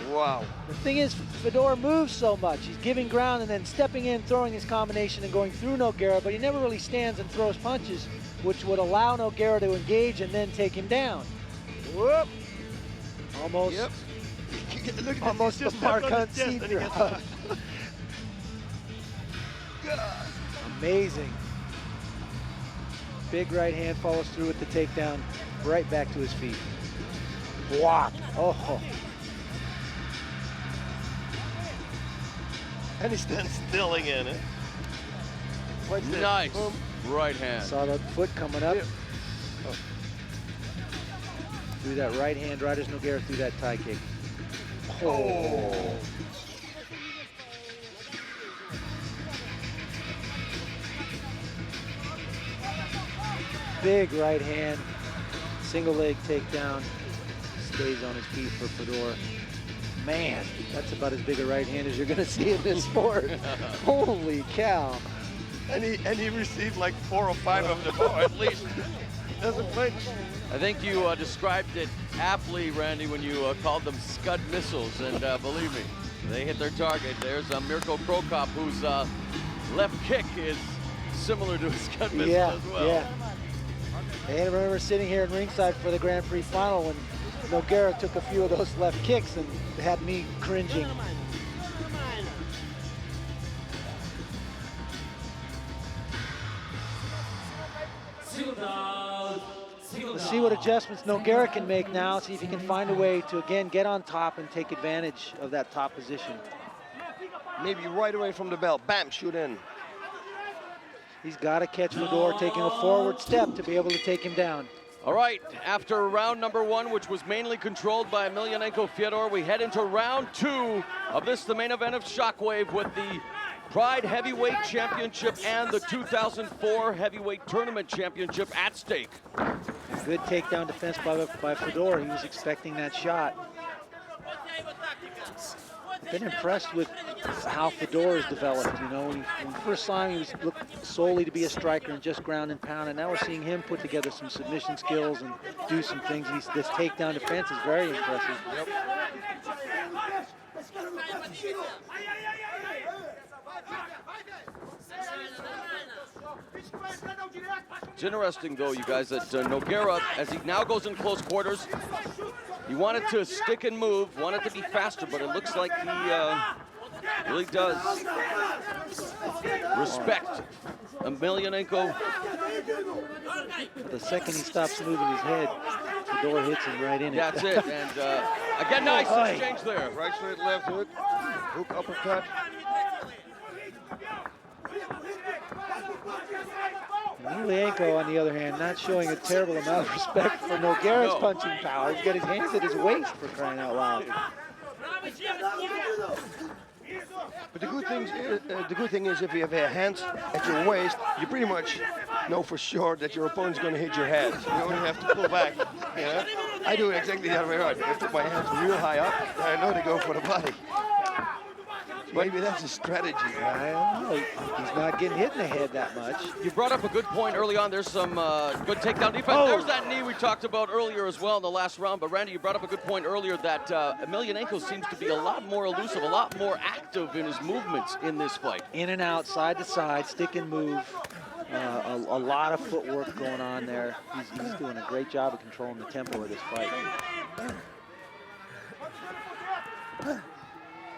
Wow. The thing is, Fedor moves so much. He's giving ground and then stepping in, throwing his combination and going through Nogueira, but he never really stands and throws punches, which would allow Nogueira to engage and then take him down. Whoop. Almost. Yep. Look at almost this, the Mark Hunt seat drop. Amazing. Big right hand follows through with the takedown, right back to his feet. Wow. Oh. And he stands still again. Nice. Boom. Right hand. Saw that foot coming up. Yeah. Oh. Threw that right hand right as Nogueira threw that tie kick. Oh. Big right hand, single leg takedown, stays on his feet for Fedor. Man, that's about as big a right hand as you're gonna see in this sport. Holy cow. And he received like 4 or 5 of them, at least. Doesn't flinch. I think you described it aptly, Randy, when you called them Scud missiles, and believe me, they hit their target. There's Mirko Krokop, whose left kick is similar to a Scud missile as well. Yeah. And I remember sitting here in ringside for the Grand Prix final when Nogueira took a few of those left kicks and had me cringing. Let's see what adjustments Nogueira can make now, see if he can find a way to, again, get on top and take advantage of that top position. Maybe right away from the bell. Bam, shoot in. He's got to catch Fedor taking a forward step to be able to take him down. All right, after round number 1, which was mainly controlled by Emelianenko Fyodor, we head into round 2 of this, the main event of Shockwave, with the Pride Heavyweight Championship and the 2004 Heavyweight Tournament Championship at stake. Good takedown defense by Fedor. He was expecting that shot. I've been impressed with how Fedor has developed. You know, when we first saw him, he was looked solely to be a striker and just ground and pound, and now we're seeing him put together some submission skills and do some things. This takedown defense is very impressive. Yep. It's interesting, though, you guys, that Nogueira, as he now goes in close quarters, he wanted to stick and move, wanted to be faster, but it looks like he really does respect Emelianenko. But the second he stops moving his head, Fedor hits him right in it. That's it, and again, nice exchange there. Right straight, left hook, hook uppercut. Emelianenko, on the other hand, not showing a terrible amount of respect for Nogueira's punching power. He's got his hands at his waist, for crying out loud. But the good thing is if you have your hands at your waist, you pretty much know for sure that your opponent's going to hit your head. You only have to pull back. You know? I do it exactly the other way around. I put my hands real high up, and I know they go for the body. Maybe that's a strategy. I don't know. He's not getting hit in the head that much. You brought up a good point early on. There's some good takedown defense. Oh. There's that knee we talked about earlier as well in the last round. But Randy, you brought up a good point earlier that Emelianenko seems to be a lot more elusive, a lot more active in his movements in this fight. In and out, side to side, stick and move. A lot of footwork going on there. He's doing a great job of controlling the tempo of this fight.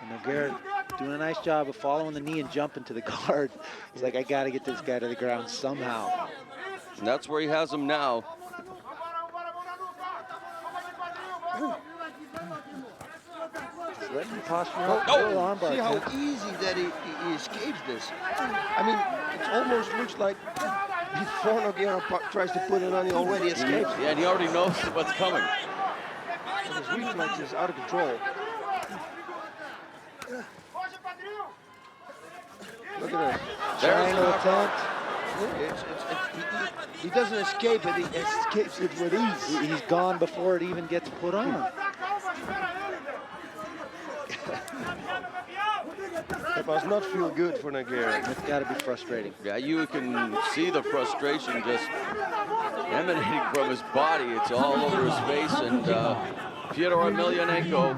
And Nogueira doing a nice job of following the knee and jumping to the guard. He's like, I got to get this guy to the ground somehow. And that's where he has him now. Just letting him posture up. Armbar. See how easy that he escapes this. I mean, it almost looks like before Nogueira tries to put it on, he already escapes. Yeah, and he already knows what's coming. And his reflex is out of control. Look at this. Triangle attempt. He doesn't escape it, he escapes it with ease. He's gone before it even gets put on. That must not feel good for Nogueira. It's got to be frustrating. Yeah, you can see the frustration just emanating from his body. It's all over his face, and Fyodor Emelianenko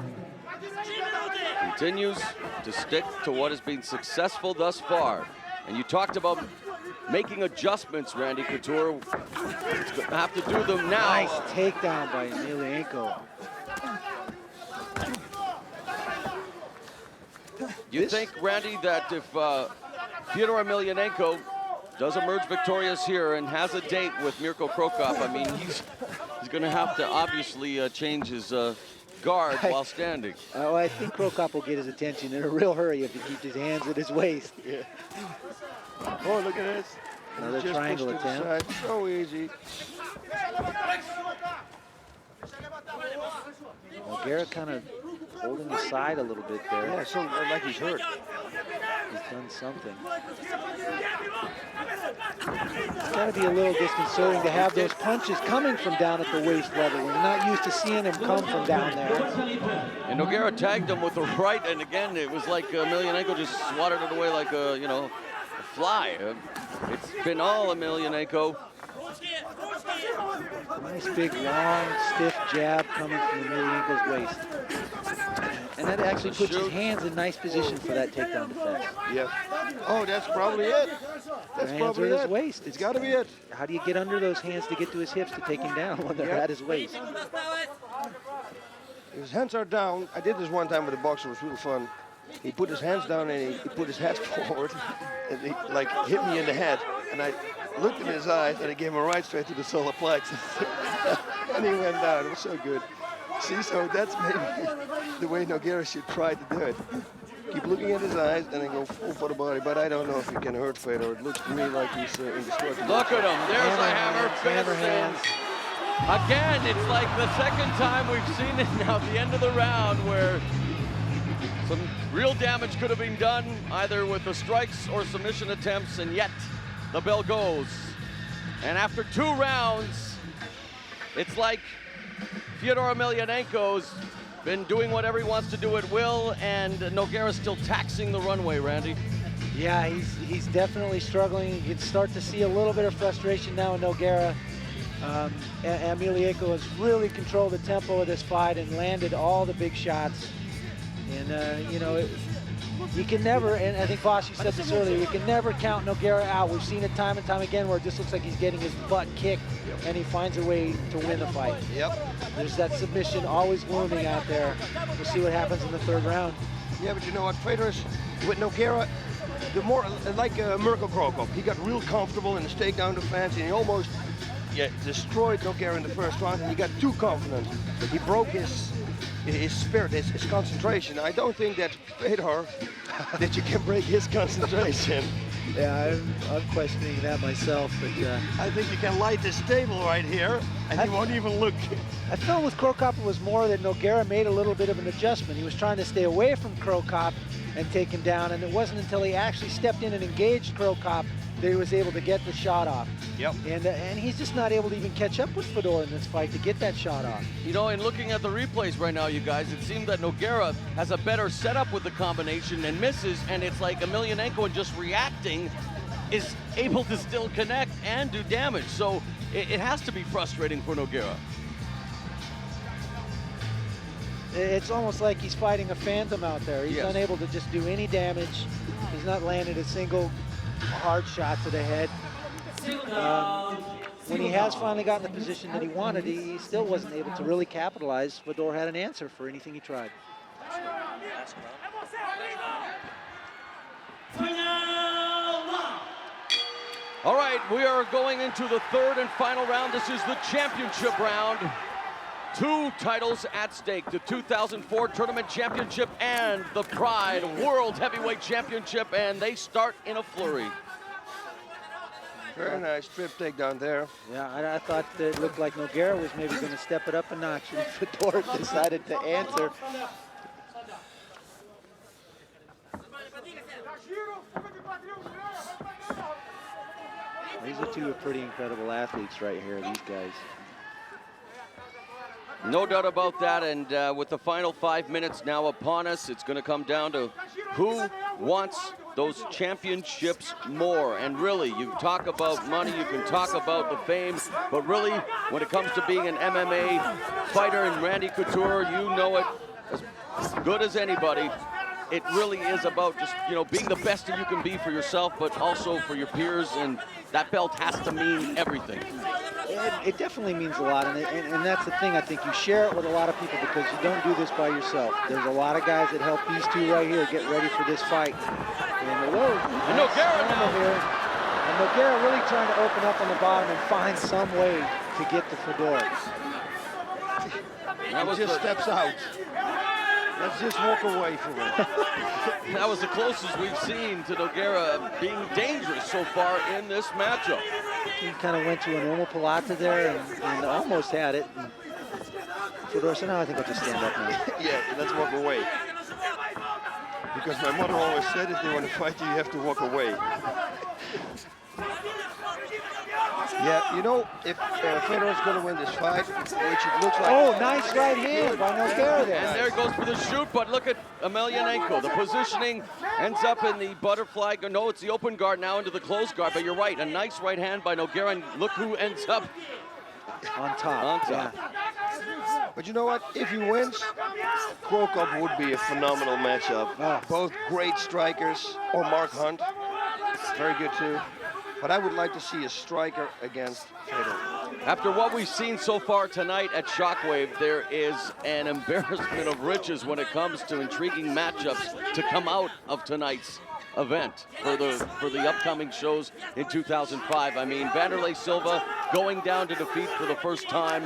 continues to stick to what has been successful thus far. And you talked about making adjustments, Randy Couture. He's going to have to do them now. Nice takedown by Emelianenko. You think, Randy, that if Fyodor Emelianenko does emerge victorious here and has a date with Mirko Krokop, I mean, he's going to have to obviously change his guard while standing. Oh, I think Krokop will get his attention in a real hurry if he keeps his hands at his waist. Yeah. Oh, look at this. Another triangle attempt. So easy. Nogueira kind of holding the side a little bit there. Yeah, so like he's hurt. He's done something. It's got to be a little disconcerting to have those punches coming from down at the waist level. We're not used to seeing them come from down there. And Nogueira tagged him with the right, and again, it was like Emelianenko just swatted it away like a, you know, a fly. It's been all Emelianenko. Nice big, long, stiff jab coming from Emelianenko's waist. And that actually puts his hands in nice position for that takedown defense. Yep. Oh, that's probably it. That's hands probably are at it. his waist. It's got to be it. How do you get under those hands to get to his hips to take him down when they're at his waist? His hands are down. I did this one time with a boxer. It was real fun. He put his hands down and he put his head forward and he like hit me in the head. And I looked in his eyes and I gave him a right straight to the solar plexus. And he went down. It was so good. See, so that's maybe the way Nogueira should try to do it. keep looking at his eyes and then go full for the body. But I don't know if he can hurt Fedor. It looks to me like he's indestructible. Look at him. There's a hammer fist. Again, it's like the second time we've seen it now at the end of the round where some real damage could have been done either with the strikes or submission attempts, and yet the bell goes. And after 2 rounds, it's like Fyodor Emelianenko's been doing whatever he wants to do at will, and Nogueira's still taxing the runway, Randy. Yeah, he's definitely struggling. You can start to see a little bit of frustration now in Nogueira. Emelianenko has really controlled the tempo of this fight and landed all the big shots. And, you know, you can never, and I think Voss, you said this earlier, you can never count Nogueira out. We've seen it time and time again where it just looks like he's getting his butt kicked, and he finds a way to win the fight. There's that submission always looming out there. We'll see what happens in the 3rd round. Yeah, but you know what, Fedor's with Nogueira, the more like Mirko Krokop, he got real comfortable in his takedown defense, and he almost destroyed Nogueira in the 1st round, and he got too confident. He broke his spirit, his concentration. I don't think that Fedor, that you can break his concentration. Yeah, I'm questioning that myself, but I think you can light this table right here, and he won't even look. I felt with Krokop it was more that Nogueira made a little bit of an adjustment. He was trying to stay away from Krokop and take him down, and it wasn't until he actually stepped in and engaged Krokop that he was able to get the shot off. And he's just not able to even catch up with Fedor in this fight to get that shot off. You know, in looking at the replays right now, you guys, it seemed that Nogueira has a better setup with the combination and misses, and it's like Emelianenko, and just reacting, is able to still connect and do damage. So it has to be frustrating for Nogueira. It's almost like he's fighting a phantom out there. He's unable to just do any damage. He's not landed a single hard shot to the head. When he has finally gotten the position that he wanted, he still wasn't able to really capitalize. Fedor had an answer for anything he tried. All right, we are going into the 3rd and final round. This is the championship round. 2 titles at stake, the 2004 Tournament Championship and the Pride World Heavyweight Championship, and they start in a flurry. Very nice trip takedown there. Yeah, I thought that it looked like Nogueira was maybe going to step it up a notch, and Fedor decided to answer. These are 2 pretty incredible athletes right here, these guys. No doubt about that, and with the final 5 minutes now upon us, it's going to come down to who wants those championships more. And really, you talk about money, you can talk about the fame, but really, when it comes to being an MMA fighter and Randy Couture, you know it as good as anybody. It really is about just, you know, being the best that you can be for yourself, but also for your peers, and that belt has to mean everything. It definitely means a lot, and that's the thing. I think you share it with a lot of people because you don't do this by yourself. There's a lot of guys that help these 2 right here get ready for this fight. And Nogueira now here. And Nogueira really trying to open up on the bottom and find some way to get to Fedor. That was just steps out. Let's just walk away from it. That was the closest we've seen to Nogueira being dangerous so far in this matchup. He kind of went to an omoplata there and almost had it. And Fedor said, no, I think I'll just stand up now. Yeah, let's walk away. Because my mother always said, if they want to fight you, you have to walk away. Yeah, you know, if Fedor is going to win this fight, which it looks like... Oh, nice right hand by Nogueira there. And there it goes for the shoot, but look at Emelianenko. The positioning ends up in the butterfly. No, it's the open guard now into the closed guard, but you're right. A nice right hand by Nogueira, and look who ends up on top. Yeah. But you know what? If he wins, Krokop would be a phenomenal matchup. Both great strikers, or Mark Hunt, very good too. But I would like to see a striker against Fedor. After what we've seen so far tonight at Shockwave, there is an embarrassment of riches when it comes to intriguing matchups to come out of tonight's event for the upcoming shows in 2005. I mean, Vanderlei Silva going down to defeat for the first time.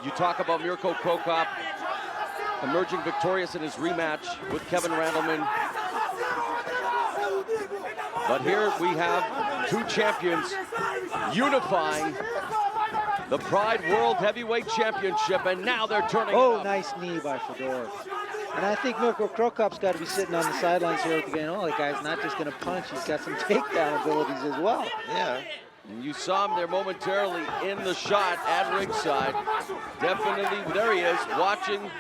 You talk about Mirko Krokop. emerging victorious in his rematch with Kevin Randleman. But here we have two champions unifying the Pride World Heavyweight Championship, and now they're turning it up. Nice knee by Fedor. And I think Mirko Krokop's got to be sitting on the sidelines here at the game. Oh, the guy's not just going to punch, he's got some takedown abilities as well. Yeah. And you saw him there momentarily in the shot at ringside. Definitely, there he is, watching.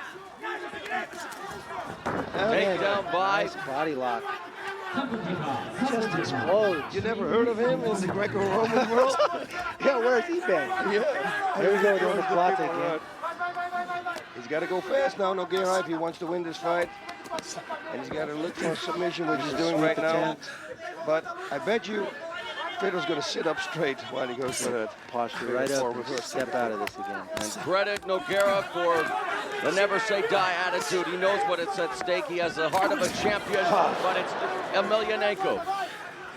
Takedown by. Nice body lock. Just explodes. You never heard of him in the Greco-Roman world? Yeah, where's he been? Yeah. There we go, doing the plot again. He's got to go fast now, Nogueira, if he wants to win this fight. And he's got to look for a submission, which he's doing right now. But I bet you Fedor's going to sit up straight while he goes for that. Posture right up and step out of this again. And credit Nogueira for the never say die attitude. He knows what it's at stake. He has the heart of a champion, but it's Emelianenko.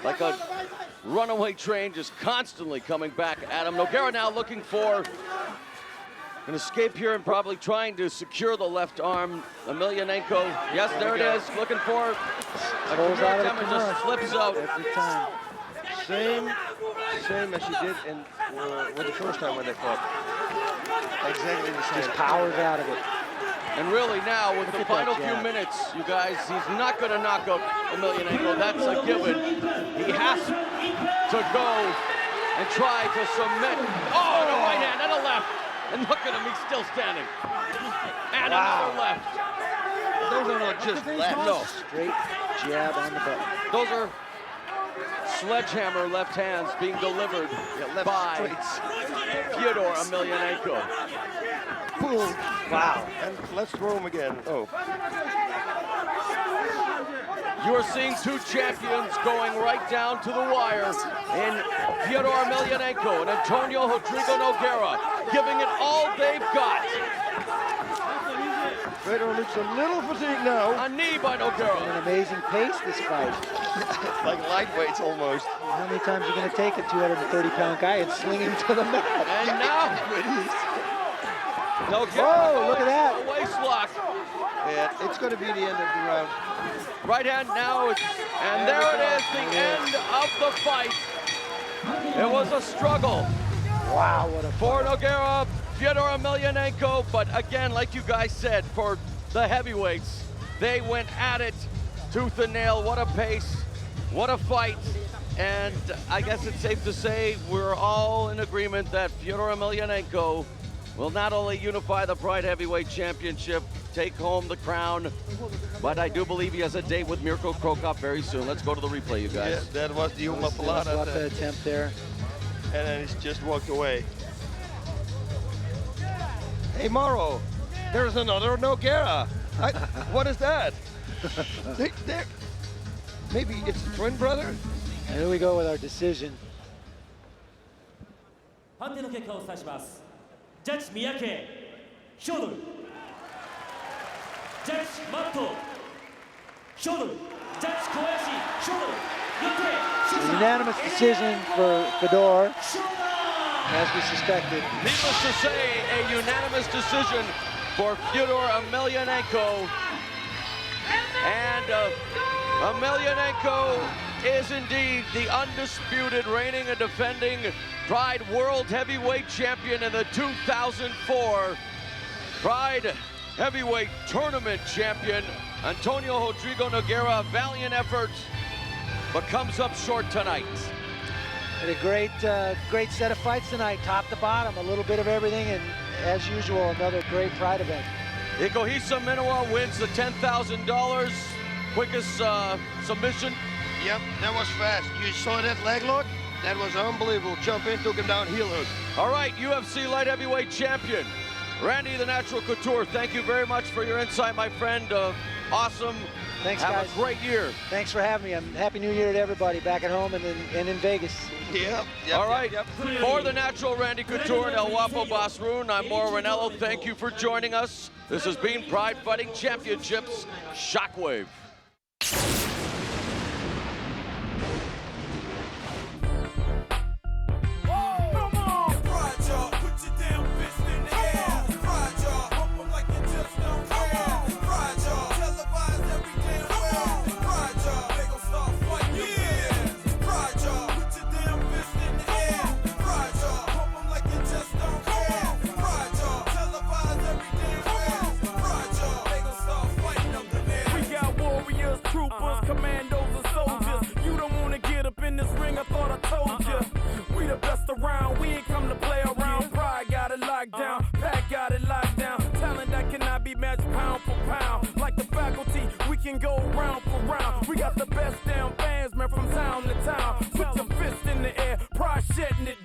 Like a runaway train, just constantly coming back at him. Nogueira now looking for an escape here and probably trying to secure the left arm. Emelianenko, yes, there it is, looking for a Pulls out of the and just slips out. every time. Same as she did in the first time when they fought. Exactly the same. Just powers out of it. And really now, with the final few jab. minutes, you guys, he's not going to knock out Emelianenko. That's a given. He has to go and try to submit. Oh, and a right hand and a left. And look at him, he's still standing. And another left. Those are not just left. No. Straight jab on the button. Those are sledgehammer left hands being delivered by Fyodor Emelianenko. Boom. Wow. And let's throw him again. Oh. You are seeing two champions going right down to the wire in Fyodor Emelianenko and Antonio Rodrigo Nogueira, giving it all they've got. Fedor looks a little fatigued now. A knee by Nogueira. An amazing pace this fight. Like lightweights almost. How many times are you going to take a 230-pound guy and sling him to the mat? And now, Nogueira. Whoa, look at that. A waist lock. Yeah, it's going to be the end of the round. Right hand now, and there it is, the end of the fight. It was a struggle. Wow, what a for Nogueira, Fyodor Emelianenko, but again, like you guys said, for the heavyweights, they went at it tooth and nail. What a pace, what a fight. And I guess it's safe to say we're all in agreement that Fyodor Emelianenko will not only unify the Pride Heavyweight Championship, take home the crown, but I do believe he has a date with Mirko Krokop very soon. Let's go to the replay, you guys. Yeah, that was the Uma Palada. The attempt there. And then he's just walked away. Hey, Mauro, there's another Nogueira. What is that? Maybe it's the twin brother? And here we go with our decision. 判定の結果をお伝えします。ジャッジ三宅、ヒョドル。ジャッジマット、ヒョドル。ジャッジ小林、ヒョドル。Unanimous decision for Fedor, as we suspected. Needless to say, a unanimous decision for Fyodor Emelianenko. And Emelianenko is indeed the undisputed reigning and defending Pride World Heavyweight Champion and the 2004 Pride Heavyweight Tournament Champion. Antonio Rodrigo Nogueira, valiant effort, but comes up short tonight. And a great set of fights tonight, top to bottom, a little bit of everything, and as usual, another great Pride event. IKUHISA MINOWA wins the $10,000. Quickest submission. Yep, that was fast. You saw that leg lock? That was unbelievable. Jump in, took him down, heel hook. All right, UFC light heavyweight champion, Randy the Natural Couture, thank you very much for your insight, my friend. Awesome. Thanks, Have guys. a great year. Thanks for having me. Happy New Year to everybody back at home and in Vegas. Yep. All right, for the natural Randy Couture and El Guapo Basrun, I'm Mauro Ranello. Thank you for joining us. This has been Pride Fighting Championships, Shockwave. Put your damn fist in the air. Pride, y'all. Hump 'em like you just don't care. can go round for round. We got the best damn fans, man, from town to town. Put your fist in the air, pride shedding it